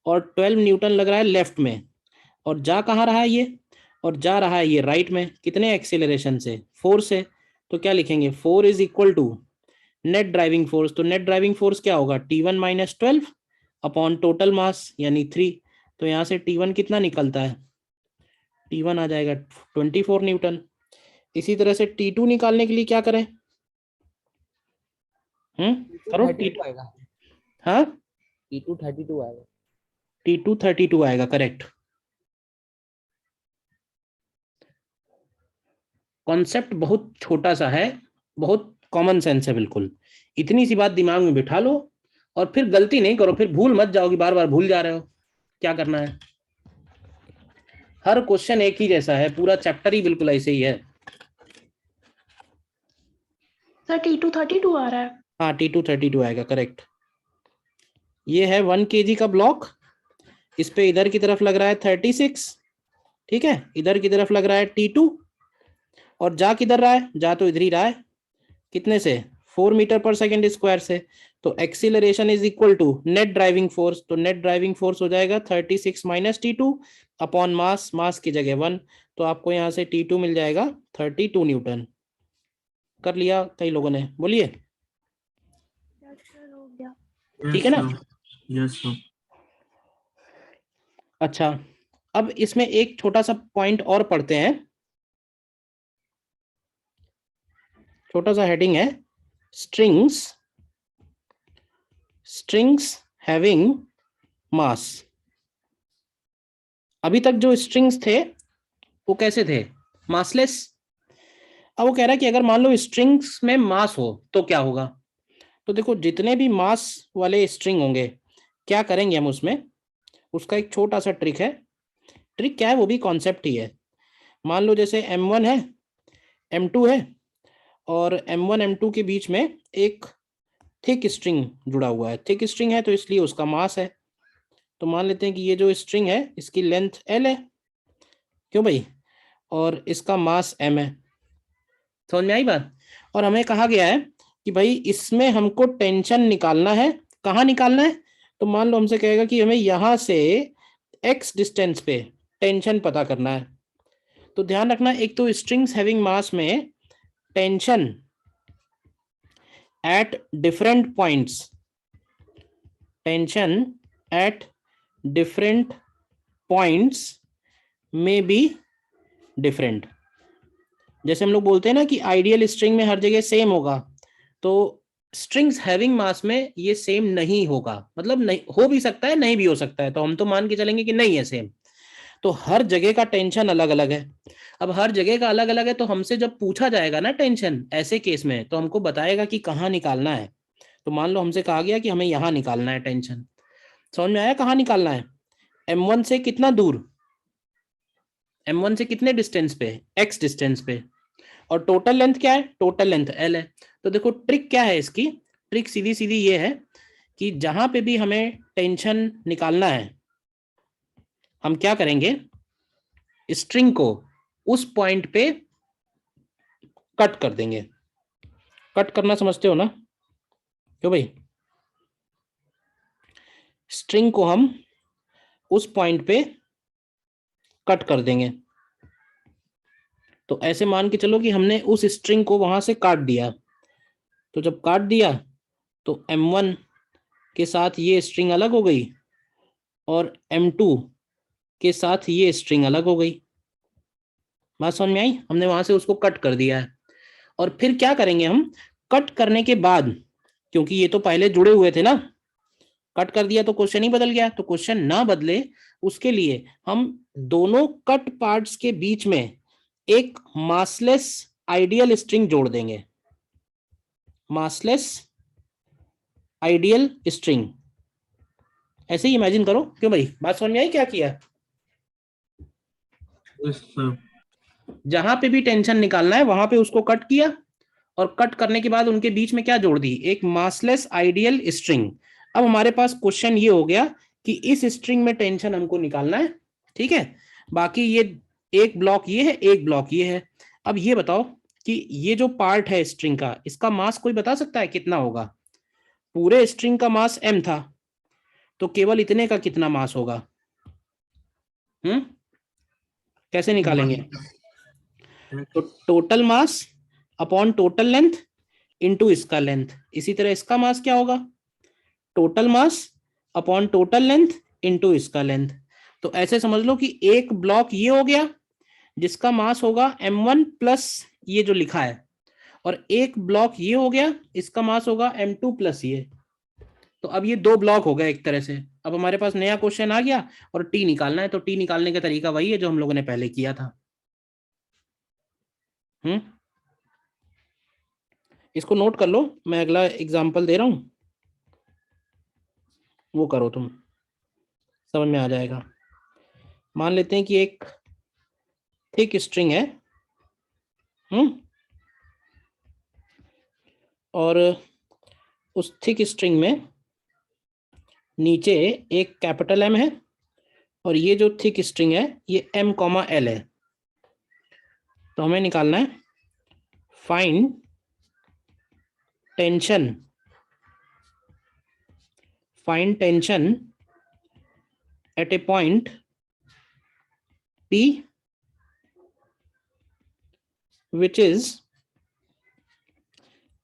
और 12 न्यूटन लग रहा है लेफ्ट में, और जा कहाँ रहा है ये? और जा रहा है ये राइट में। कितने एक्सीलरेशन से? 4 से। तो क्या लिखेंगे? 4 is equal to net driving force. तो नेट ड्राइविंग फोर्स क्या होगा? T1 माइनस 12 अपॉन टोटल मास यानी 3। तो यहाँ से T1 कितना निकलता है? T1 आ जाएगा 24 न्यूटन। इसी तरह से T2 निकालने के लिए क्या करें? करो T2 आएगा। हाँ, T2 32 आएगा। T2 32 आएगा, करेक्ट। कॉन्सेप्ट बहुत छोटा सा है, बहुत कॉमन सेंस है बिल्कुल। इतनी सी बात दिमाग में बिठा लो और फिर गलती नहीं करो, फिर भूल मत जाओगी, बार बार भूल जा रहे हो। क्या करना है? हर क्वेश्चन एक ही जैसा है, पूरा चैप्टर ही बिल्कुल ऐसे ही है। सर T2 32 आ रहा है। हाँ, T2 32 आएगा, करेक्ट। ये है 1 kg का ब्लॉक, इस पे इधर की तरफ लग रहा है 36, ठीक है। इधर की तरफ लग रहा है T2, और जा किधर रहा है? जा तो इधर ही रहा है। कितने से? 4 मीटर पर सेकेंड स्क्वायर से। तो acceleration is equal to net driving force. तो नेट ड्राइविंग फोर्स हो जाएगा 36 माइनस T2 अपॉन मास की जगह 1। तो आपको यहाँ से T2 मिल जाएगा 32 न्यूटन। कर लिया कई लोगों ने? बोलिए। ठीक है ना? Yes sir. अच्छा, अब इसमें एक छोटा सा पॉइंट और पढ़ते हैं। छोटा सा हेडिंग है, स्ट्रिंग्स हैविंग मास। अभी तक जो स्ट्रिंग्स थे वो कैसे थे? मासलेस। अब वो कह रहा है कि अगर मान लो स्ट्रिंग्स में मास हो तो क्या होगा? तो देखो, जितने भी मास वाले स्ट्रिंग होंगे, क्या करेंगे हम उसमें? उसका एक छोटा सा ट्रिक है। ट्रिक क्या है? वो भी कॉन्सेप्ट ही है। मान लो जैसे M1 है, M2 है, और M1 M2 के बीच में एक थिक स्ट्रिंग जुड़ा हुआ है। थिक स्ट्रिंग है तो इसलिए उसका मास है। तो मान लेते हैं कि ये जो स्ट्रिंग है इसकी लेंथ L है, क्यों भाई? और इसका मास M है। समझ में आई बात? और हमें कहा गया है कि भाई इसमें हमको टेंशन निकालना है। कहाँ निकालना है? तो मान लो हमसे कहेगा कि हमें यहाँ से x डिस्टेंस पे टेंशन पता करना है। तो ध्यान रखना, एक तो स्ट्रिंग्स हैविंग मास में tension at different points, tension at different points में बी डिफरेंट। जैसे हम लोग बोलते हैं ना कि आइडियल स्ट्रिंग में हर जगह सेम होगा, तो स्ट्रिंग्स हैविंग मास में ये सेम नहीं होगा, मतलब नहीं हो भी सकता है नहीं भी हो सकता है, तो हम तो मान के चलेंगे कि नहीं है सेम। तो हर जगह का टेंशन अलग अलग है। अब हर जगह का अलग अलग है तो हमसे जब पूछा जाएगा ना टेंशन ऐसे केस में, तो हमको बताएगा कि कहाँ निकालना है। तो मान लो हमसे कहा गया कि हमें यहाँ निकालना है टेंशन, समझ में आया कहाँ निकालना है? M1 से कितना दूर, M1 से कितने डिस्टेंस पे, x डिस्टेंस पे, और टोटल लेंथ क्या है, टोटल लेंथ L है। तो देखो ट्रिक क्या है इसकी, ट्रिक सीधी सीधी ये है कि जहां पे भी हमें टेंशन निकालना है हम क्या करेंगे, स्ट्रिंग को उस पॉइंट पे कट कर देंगे। कट करना समझते हो ना, क्यों भाई? स्ट्रिंग को हम उस पॉइंट पे कट कर देंगे। तो ऐसे मान के चलो कि हमने उस स्ट्रिंग को वहां से काट दिया। तो जब काट दिया तो M1 के साथ ये स्ट्रिंग अलग हो गई और M2 के साथ ये स्ट्रिंग अलग हो गई। बात समझ में आई? हमने वहां से उसको कट कर दिया है। और फिर क्या करेंगे हम, कट करने के बाद, क्योंकि ये तो पहले जुड़े हुए थे ना, कट कर दिया तो क्वेश्चन ही बदल गया। तो क्वेश्चन ना बदले उसके लिए हम दोनों कट पार्ट्स के बीच में एक मासलेस आइडियल स्ट्रिंग जोड़ देंगे। मासलेस आइडियल स्ट्रिंग, ऐसे ही इमेजिन करो। क्यों भाई, बात समझ में आई क्या किया? Yes, sir. जहां पे भी टेंशन निकालना है वहां पे उसको कट किया, और कट करने के बाद उनके बीच में क्या जोड़ दी, एक मासलेस आइडियल स्ट्रिंग। अब हमारे पास क्वेश्चन ये हो गया कि इस स्ट्रिंग में टेंशन हमको निकालना है, ठीक है। बाकी ये एक ब्लॉक ये है, एक ब्लॉक ये है। अब ये बताओ कि ये जो पार्ट है स्ट्रिंग का, इसका मास कोई बता सकता है कितना होगा? पूरे स्ट्रिंग का मास m था, तो केवल इतने का कितना मास होगा? कैसे निकालेंगे? तो total mass upon total length into इसका लेंथ। इसी तरह इसका मास क्या होगा, total mass upon total length into इसका लेंथ। तो ऐसे समझ लो कि एक ब्लॉक ये हो गया जिसका मास होगा M1 प्लस ये जो लिखा है, और एक ब्लॉक ये हो गया इसका मास होगा M2 प्लस ये। तो अब ये दो ब्लॉक हो गए एक तरह से। अब हमारे पास नया क्वेश्चन आ गया और टी निकालना है। तो टी निकालने का तरीका वही है जो हम लोगों ने पहले किया था। इसको नोट कर लो, मैं अगला एग्जांपल दे रहा हूं, वो करो तुम, समझ में आ जाएगा। मान लेते हैं कि एक थिक स्ट्रिंग है, और उस थिक स्ट्रिंग में नीचे एक कैपिटल M है, और ये जो थिक स्ट्रिंग है ये M, L है। तो हमें निकालना है find tension, find tension eight A point P which is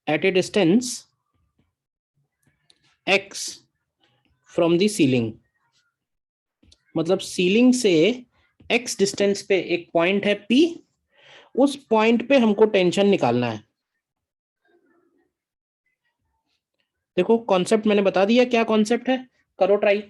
at a distance x from the ceiling। मतलब सीलिंग से x डिस्टेंस पे एक पॉइंट है P, उस पॉइंट पे हमको टेंशन निकालना है। देखो कॉन्सेप्ट मैंने बता दिया, क्या कॉन्सेप्ट है, करो ट्राई।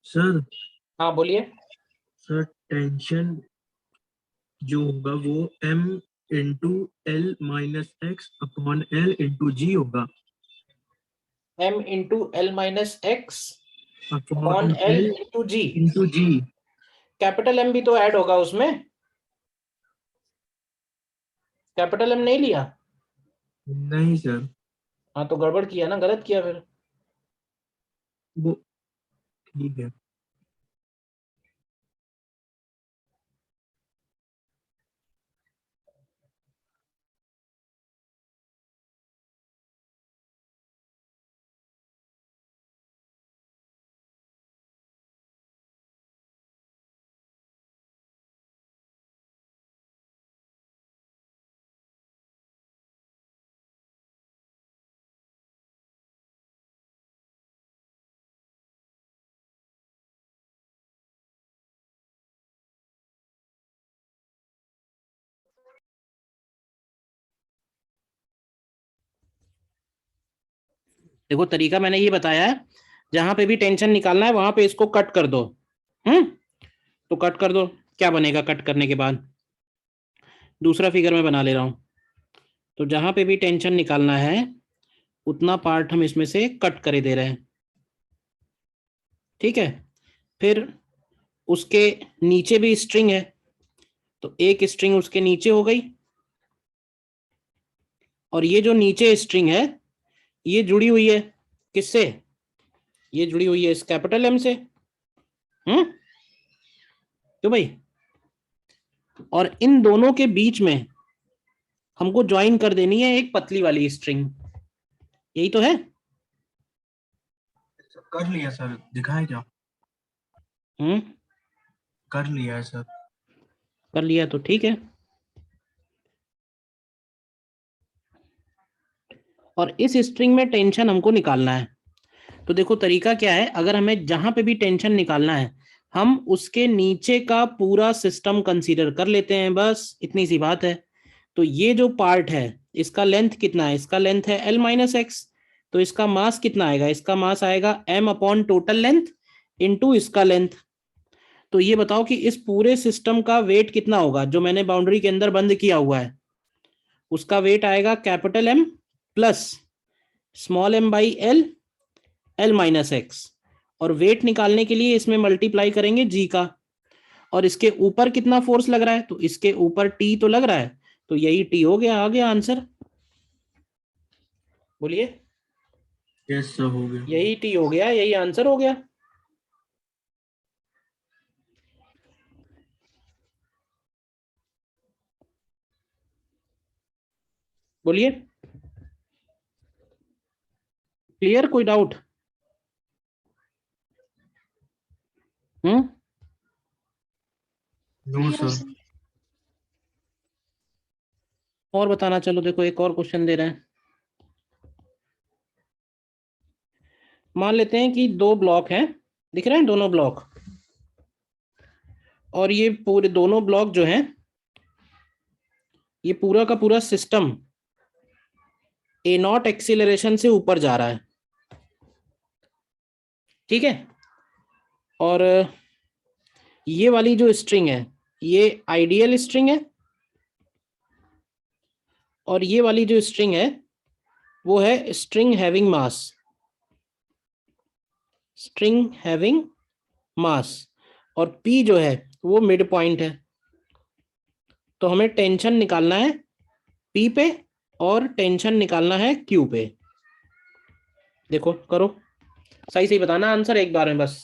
सर हाँ बोलिए। सर टेंशन जो होगा वो m into L minus X upon L into G होगा m into L minus X upon upon L L into G. Into G. Capital M भी तो ऐड होगा उसमें, कैपिटल M नहीं लिया? नहीं सर, हाँ तो गड़बड़ किया ना, गलत किया फिर। वो ठीक है। देखो तरीका मैंने ये बताया है, जहां पे भी टेंशन निकालना है वहां पे इसको कट कर दो। हम्म, तो कट कर दो, क्या बनेगा कट करने के बाद? दूसरा फिगर मैं बना ले रहा हूं। तो जहां पे भी टेंशन निकालना है उतना पार्ट हम इसमें से कट करे दे रहे हैं, ठीक है। फिर उसके नीचे भी स्ट्रिंग है, तो एक स्ट्रिंग उसके नीचे हो गई, और ये जो नीचे स्ट्रिंग है ये जुड़ी हुई है किससे? ये जुड़ी हुई है इस कैपिटल एम से। क्यों भाई? और इन दोनों के बीच में हमको ज्वाइन कर देनी है एक पतली वाली स्ट्रिंग, यही तो है। कर लिया सर, दिखाए क्या? हम्म, कर लिया है सर। कर लिया तो ठीक है। और इस स्ट्रिंग में टेंशन हमको निकालना है। तो देखो तरीका क्या है, अगर हमें जहां पे भी टेंशन निकालना है हम उसके नीचे का पूरा सिस्टम कंसीडर कर लेते हैं, बस इतनी सी बात है। तो ये जो पार्ट है इसका लेंथ कितना है? इसका लेंथ है L माइनस एक्स। तो इसका मास कितना आएगा? इसका मास आएगा m upon total length into इसका लेंथ। तो ये बताओ कि इस पूरे सिस्टम का वेट कितना होगा जो मैंने बाउंड्री के अंदर बंद किया हुआ है? उसका वेट आएगा capital M plus small m by L minus x. और वेट निकालने के लिए इसमें मल्टीप्लाई करेंगे जी का। और इसके ऊपर कितना फोर्स लग रहा है? तो इसके ऊपर टी तो लग रहा है, तो यही टी हो गया, आ गया आंसर। बोलिए। यस सर, हो गया। यही टी हो गया, यही आंसर हो गया। बोलिए, क्लियर? कोई डाउट? No sir. और बताना, चलो देखो एक और क्वेश्चन दे रहे हैं। मान लेते हैं कि दो ब्लॉक हैं, दिख रहे हैं दोनों ब्लॉक, और ये पूरे दोनों ब्लॉक जो हैं ये पूरा का पूरा सिस्टम ए नॉट एक्सीलरेशन से ऊपर जा रहा है, ठीक है। और ये वाली जो स्ट्रिंग है ये आइडियल स्ट्रिंग है, और ये वाली जो स्ट्रिंग है वो है string having mass, string having mass. और P जो है वो मिड पॉइंट है। तो हमें टेंशन निकालना है P पे और टेंशन निकालना है Q पे। देखो करो, सही सही बताना आंसर एक बार में बस।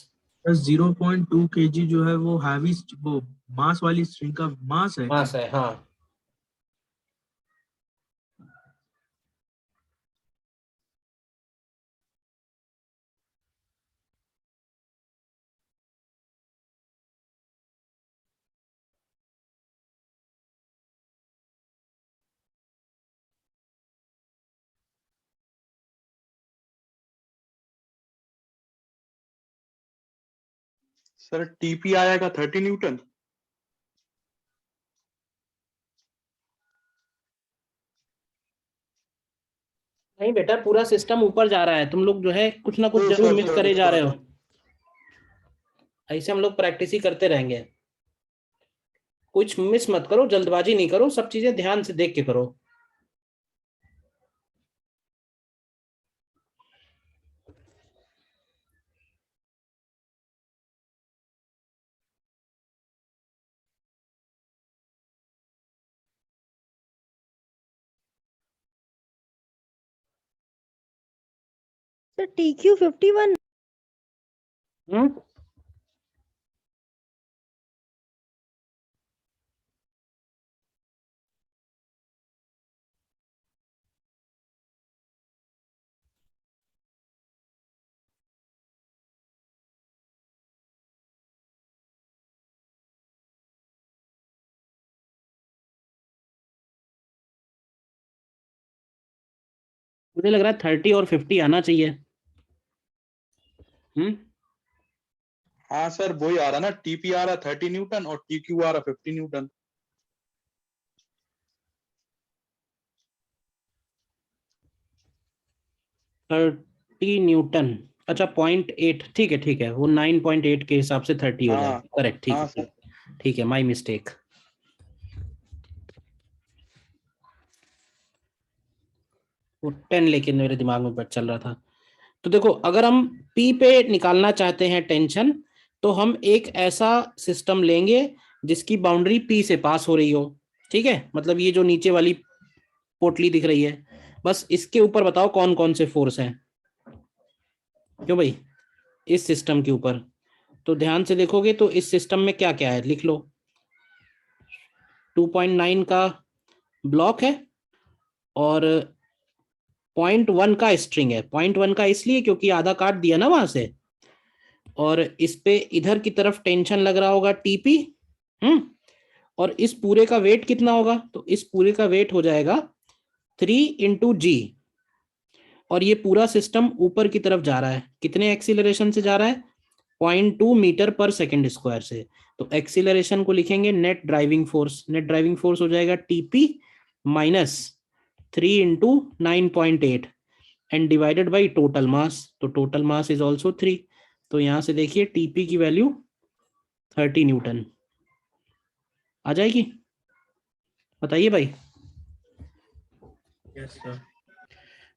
0.2 kg जो है वो हैवी, वो मास वाली स्ट्रिंग का मास है। मास है, हाँ। सर टीपी आएगा 30 न्यूटन। नहीं बेटा, पूरा सिस्टम ऊपर जा रहा है, तुम लोग जो है कुछ ना कुछ जरूर मिस करे जा रहे हो। ऐसे हम लोग प्रैक्टिस ही करते रहेंगे, कुछ मिस मत करो, जल्दबाजी नहीं करो, सब चीजें ध्यान से देख के करो। Sir TQ51। हम्म, मुझे लग रहा है 30 और 50 आना चाहिए। हाँ सर वही आ रहा ना, टीपी आ रहा 30 न्यूटन और टीक्यू आ रहा 50 न्यूटन। 30 न्यूटन, अच्छा 0.8, ठीक है, वो 9.8 के हिसाब से 30 हो हाँ जाएगा, करेक्ट, ठीक हाँ है, सर। ठीक है, माय मिस्टेक। वो 10 लेकिन मेरे दिमाग में बच चल रहा था। तो देखो, अगर हम पी पे निकालना चाहते हैं टेंशन, तो हम एक ऐसा सिस्टम लेंगे जिसकी बाउंड्री पी से पास हो रही हो, ठीक है, मतलब ये जो नीचे वाली पोटली दिख रही है, बस इसके ऊपर बताओ कौन कौन से फोर्स हैं। क्यों भाई, इस सिस्टम के ऊपर तो ध्यान से देखोगे तो इस सिस्टम में क्या क्या है, लिख लो। 2.9 का ब्लॉक है और 0.1 का स्ट्रिंग है। 0.1 का इसलिए क्योंकि आधा काट दिया ना वहां से, और इस पे इधर की तरफ टेंशन लग रहा होगा टीपी। और इस पूरे का वेट कितना होगा, तो इस पूरे का वेट हो जाएगा 3 × G। और ये पूरा सिस्टम ऊपर की तरफ जा रहा है, कितने एक्सीलरेशन से जा रहा है, 0.2 मीटर पर सेकेंड स्क्वायर से। तो एक्सीलरेशन को लिखेंगे net driving force, net driving force हो जाएगा TP minus 3 × 9.8 and divided by total mass, तो टोटल मास इज ऑल्सो 3। तो यहां से देखिए टीपी की वैल्यू 30 न्यूटन आ जाएगी, बताइए भाई। Yes sir.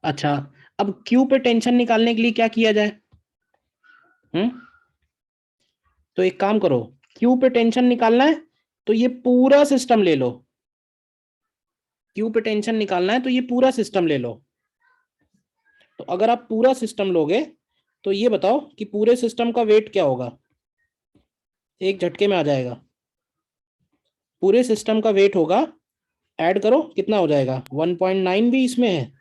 अच्छा, अब क्यू पे टेंशन निकालने के लिए क्या किया जाए? तो एक काम करो, क्यू पे टेंशन निकालना है तो ये पूरा सिस्टम ले लो। क्यू पे टेंशन निकालना है तो ये पूरा सिस्टम ले लो। तो अगर आप पूरा सिस्टम लोगे तो ये बताओ कि पूरे सिस्टम का वेट क्या होगा, एक झटके में आ जाएगा। पूरे सिस्टम का वेट होगा, ऐड करो कितना हो जाएगा, 1.9 भी इसमें है,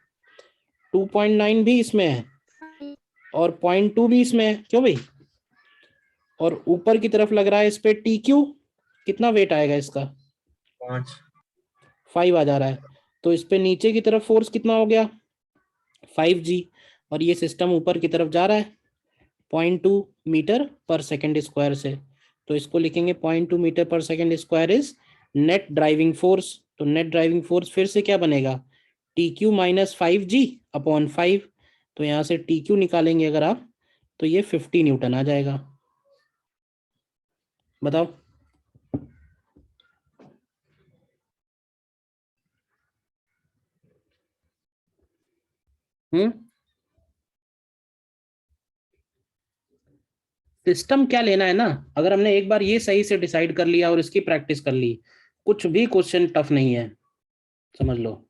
2.9 भी इसमें है, और 0.2 भी इसमें है, क्यों भाई? और ऊपर की तरफ लग रहा है इस पे टी क्यू, कितना वेट आएगा इसका, 5। 5 आ जा रहा है। तो इस पे नीचे की तरफ फोर्स कितना हो गया, 5G। और ये सिस्टम ऊपर की तरफ जा रहा है 0.2 मीटर पर सेकेंड स्क्वायर से। तो इसको लिखेंगे 0.2 मीटर पर second square is net driving force. तो नेट ड्राइविंग फोर्स फिर से क्या बनेगा, T Q minus 5G upon 5। तो यहाँ से टी क्यू निकालेंगे अगर आप, तो ये 50 न्यूटन आ जाएगा। बताओ। हम्म, सिस्टम क्या लेना है ना, अगर हमने एक बार ये सही से डिसाइड कर लिया और इसकी प्रैक्टिस कर ली, कुछ भी क्वेश्चन टफ नहीं है, समझ लो।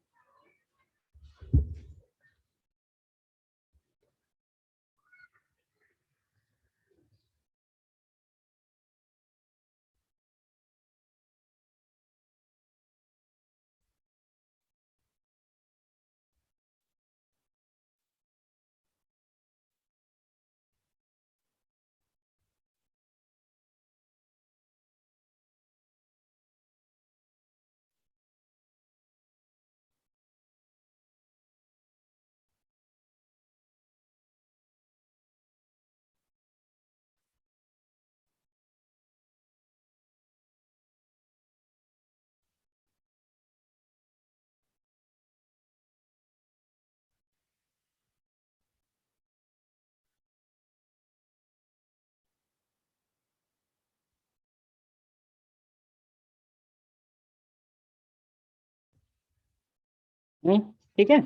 ठीक है,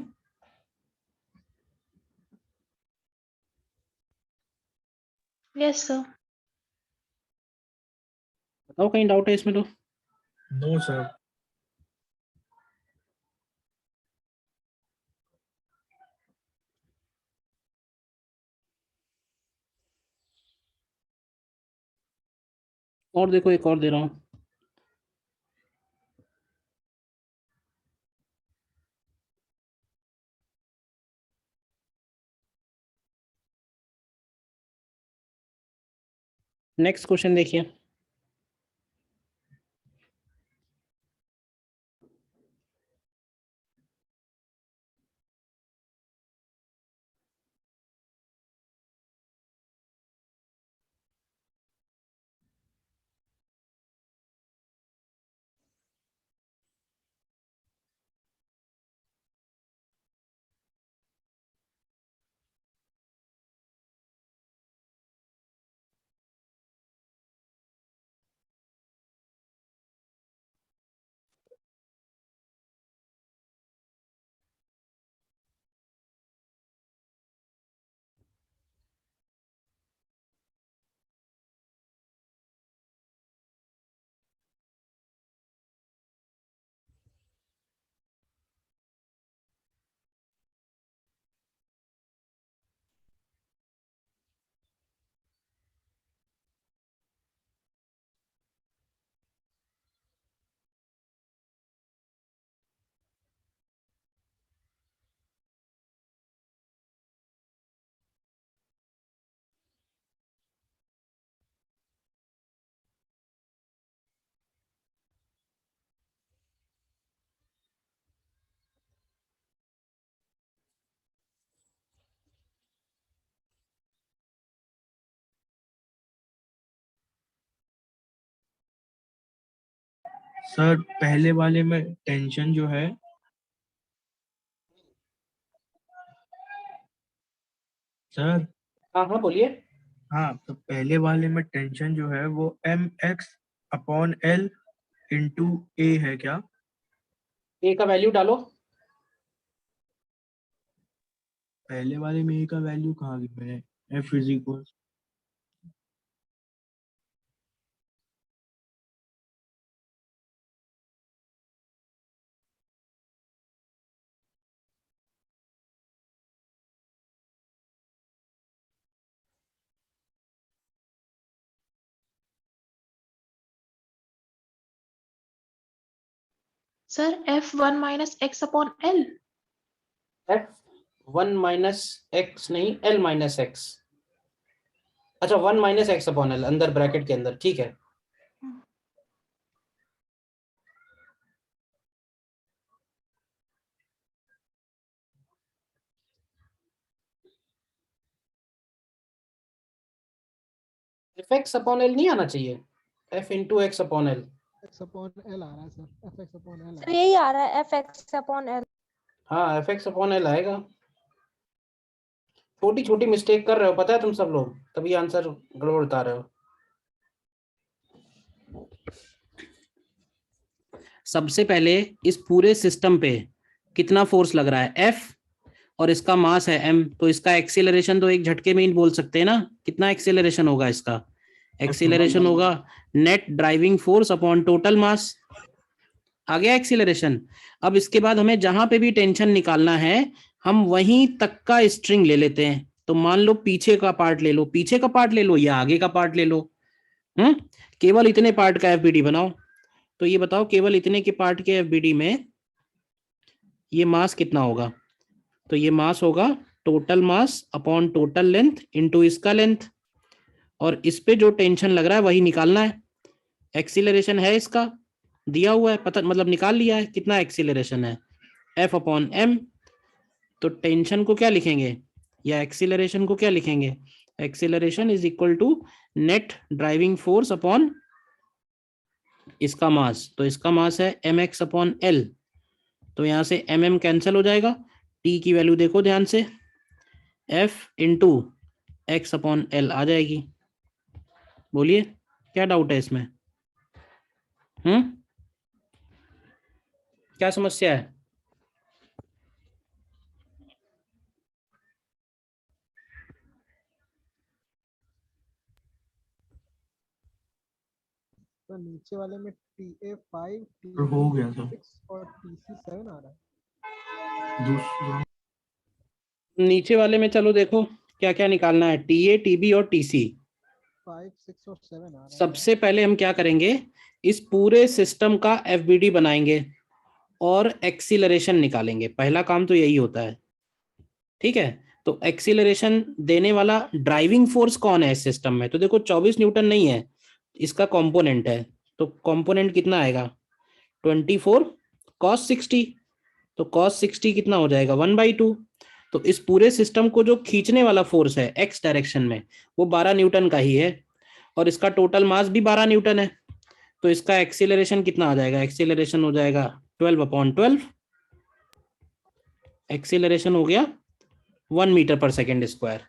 यस सर। बताओ कहीं डाउट है इसमें तो। No sir. और देखो एक और दे रहा हूँ। नेक्स्ट क्वेश्चन देखिए। सर पहले वाले में टेंशन जो है सर, हाँ हाँ बोलिए। हाँ तो पहले वाले में टेंशन जो है वो mx/l इंटू ए है क्या? ए का वैल्यू डालो। पहले वाले में ए का वैल्यू कहाँ गई मैंने? f is equal sir F1 minus X upon L. F1 minus x नहीं, L माइनस एक्स। अच्छा 1 माइनस एक्स अपॉन एल अंदर ब्रैकेट के अंदर, ठीक है। एफ एक्स अपॉन एल नहीं आना चाहिए, F into X upon L. X upon L आ रहा है sir, F X upon L sir यही आ रहा है fx/l। हाँ एफ एक्स अपॉन एल आएगा। छोटी छोटी मिस्टेक कर रहे हो पता है तुम सब लोग, तभी आंसर गड़बड़ बता रहे हो। सबसे पहले इस पूरे सिस्टम पे कितना फोर्स लग रहा है, F, और इसका मास है m, तो इसका एक्सीलरेशन तो एक झटके में ही बोल सकते हैं ना। कितना एक्सीलरेशन होगा इसका? एक्सीलरेशन होगा net driving force upon total mass. आ गया एक्सीलरेशन। अब इसके बाद हमें जहां पे भी टेंशन निकालना है हम वहीं तक का स्ट्रिंग ले लेते हैं। तो मान लो पीछे का पार्ट ले लो, पीछे का पार्ट ले लो या आगे का पार्ट ले लो। केवल इतने पार्ट का एफबीडी बनाओ। तो ये बताओ केवल इतने के पार्ट के एफबीडी में ये मास कितना होगा? तो ये मास होगा total mass upon total length into इसका लेंथ, और इस पे जो टेंशन लग रहा है वही निकालना है। एक्सीलरेशन है इसका दिया हुआ है, पता मतलब निकाल लिया है कितना एक्सीलरेशन है, F अपॉन एम। तो टेंशन को क्या लिखेंगे या एक्सीलरेशन को क्या लिखेंगे? Acceleration is equal to net driving force upon इसका मास। तो इसका मास है mx अपॉन एल। तो यहां से mm कैंसिल हो जाएगा, t की वैल्यू देखो ध्यान से, f into X upon L आ जाएगी। बोलिए क्या डाउट है इसमें? क्या समस्या है? तो नीचे वाले में TA5 तो हो गया सर। TC6 और TC7 आ रहा है। दूसरा नीचे वाले में चलो देखो क्या क्या निकालना है, TA, TB और TC। 5, 6 और 7 आ रहा है। सबसे पहले हम क्या करेंगे, इस पूरे सिस्टम का FBD बनाएंगे और एक्सीलरेशन निकालेंगे। पहला काम तो यही होता है, ठीक है। तो एक्सीलरेशन देने वाला ड्राइविंग फोर्स कौन है इस सिस्टम में, तो देखो 24 न्यूटन नहीं है, इसका कंपोनेंट है। तो कंपोनेंट कितना आएगा, 24 cos 60। तो cos 60 कितना हो जाएगा, 1/2। तो इस पूरे सिस्टम को जो खींचने वाला फोर्स है एक्स डायरेक्शन में, वो 12 न्यूटन का ही है, और इसका टोटल मास भी 12 न्यूटन है। तो इसका एक्सीलरेशन कितना आ जाएगा, एक्सीलरेशन हो जाएगा 12/12। एक्सीलरेशन हो गया 1 मीटर पर सेकेंड स्क्वायर।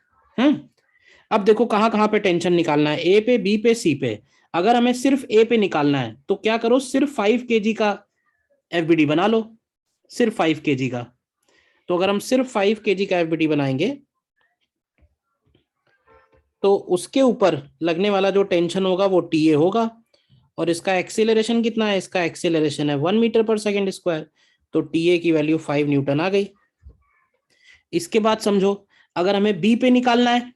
अब देखो कहां कहां पे टेंशन निकालना है, ए पे, बी पे, सी पे। अगर हमें सिर्फ ए पे निकालना है तो क्या करो, सिर्फ 5 kg का FBD बना लो, सिर्फ 5 kg का। तो अगर हम सिर्फ 5 kg का FBD बनाएंगे तो उसके ऊपर लगने वाला जो टेंशन होगा वो TA होगा, और इसका एक्सीलरेशन कितना है, इसका एक्सीलरेशन है 1 मीटर पर सेकेंड स्क्वायर। तो TA की वैल्यू 5 न्यूटन आ गई। इसके बाद समझो, अगर हमें बी पे निकालना है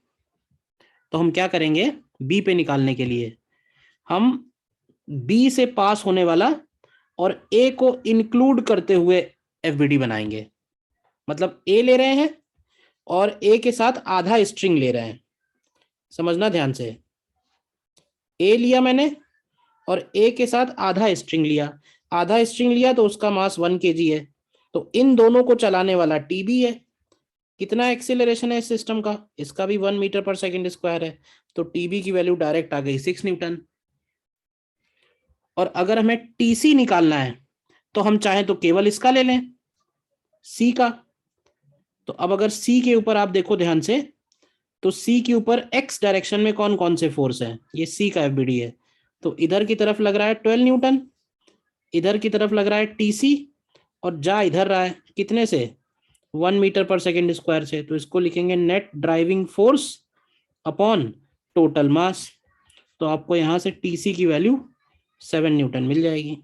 तो हम क्या करेंगे, बी पे निकालने के लिए हम बी से पास होने वाला और ए को इंक्लूड करते हुए FBD बनाएंगे। मतलब ए ले रहे हैं और ए के साथ आधा स्ट्रिंग ले रहे हैं, समझना ध्यान से। ए लिया मैंने और ए के साथ आधा स्ट्रिंग लिया, आधा स्ट्रिंग लिया तो उसका मास 1 kg है। तो इन दोनों को चलाने वाला TB है। कितना एक्सीलरेशन है इस सिस्टम का, इसका भी 1 मीटर पर सेकेंड स्क्वायर है। तो TB की वैल्यू डायरेक्ट आ गई 6 न्यूटन। और अगर हमें TC निकालना है तो हम चाहें तो केवल इसका ले लें, C का। तो अब अगर C के ऊपर आप देखो ध्यान से, तो C के ऊपर X डायरेक्शन में कौन कौन से फोर्स हैं, ये C का FBD है। तो इधर की तरफ लग रहा है 12 न्यूटन, इधर की तरफ लग रहा है TC, और जा इधर रहा है कितने से, 1 मीटर पर सेकेंड स्क्वायर से। तो इसको लिखेंगे net driving force upon total mass. तो आपको यहां से TC की वैल्यू 7 न्यूटन मिल जाएगी।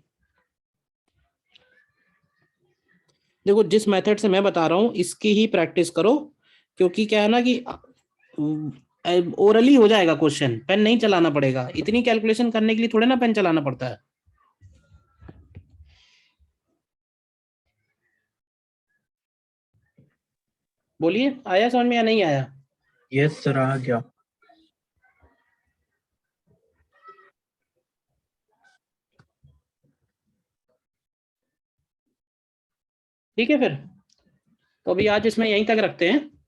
देखो जिस मेथड से मैं बता रहा हूं इसकी ही प्रैक्टिस करो, क्योंकि क्या है ना कि ओरली हो जाएगा क्वेश्चन, पेन नहीं चलाना पड़ेगा। इतनी कैलकुलेशन करने के लिए थोड़े ना पेन चलाना पड़ता है। बोलिए, आया समझ में या नहीं आया? यस सर, आ गया। ठीक है फिर, तो अभी आज इसमें यहीं तक रखते हैं।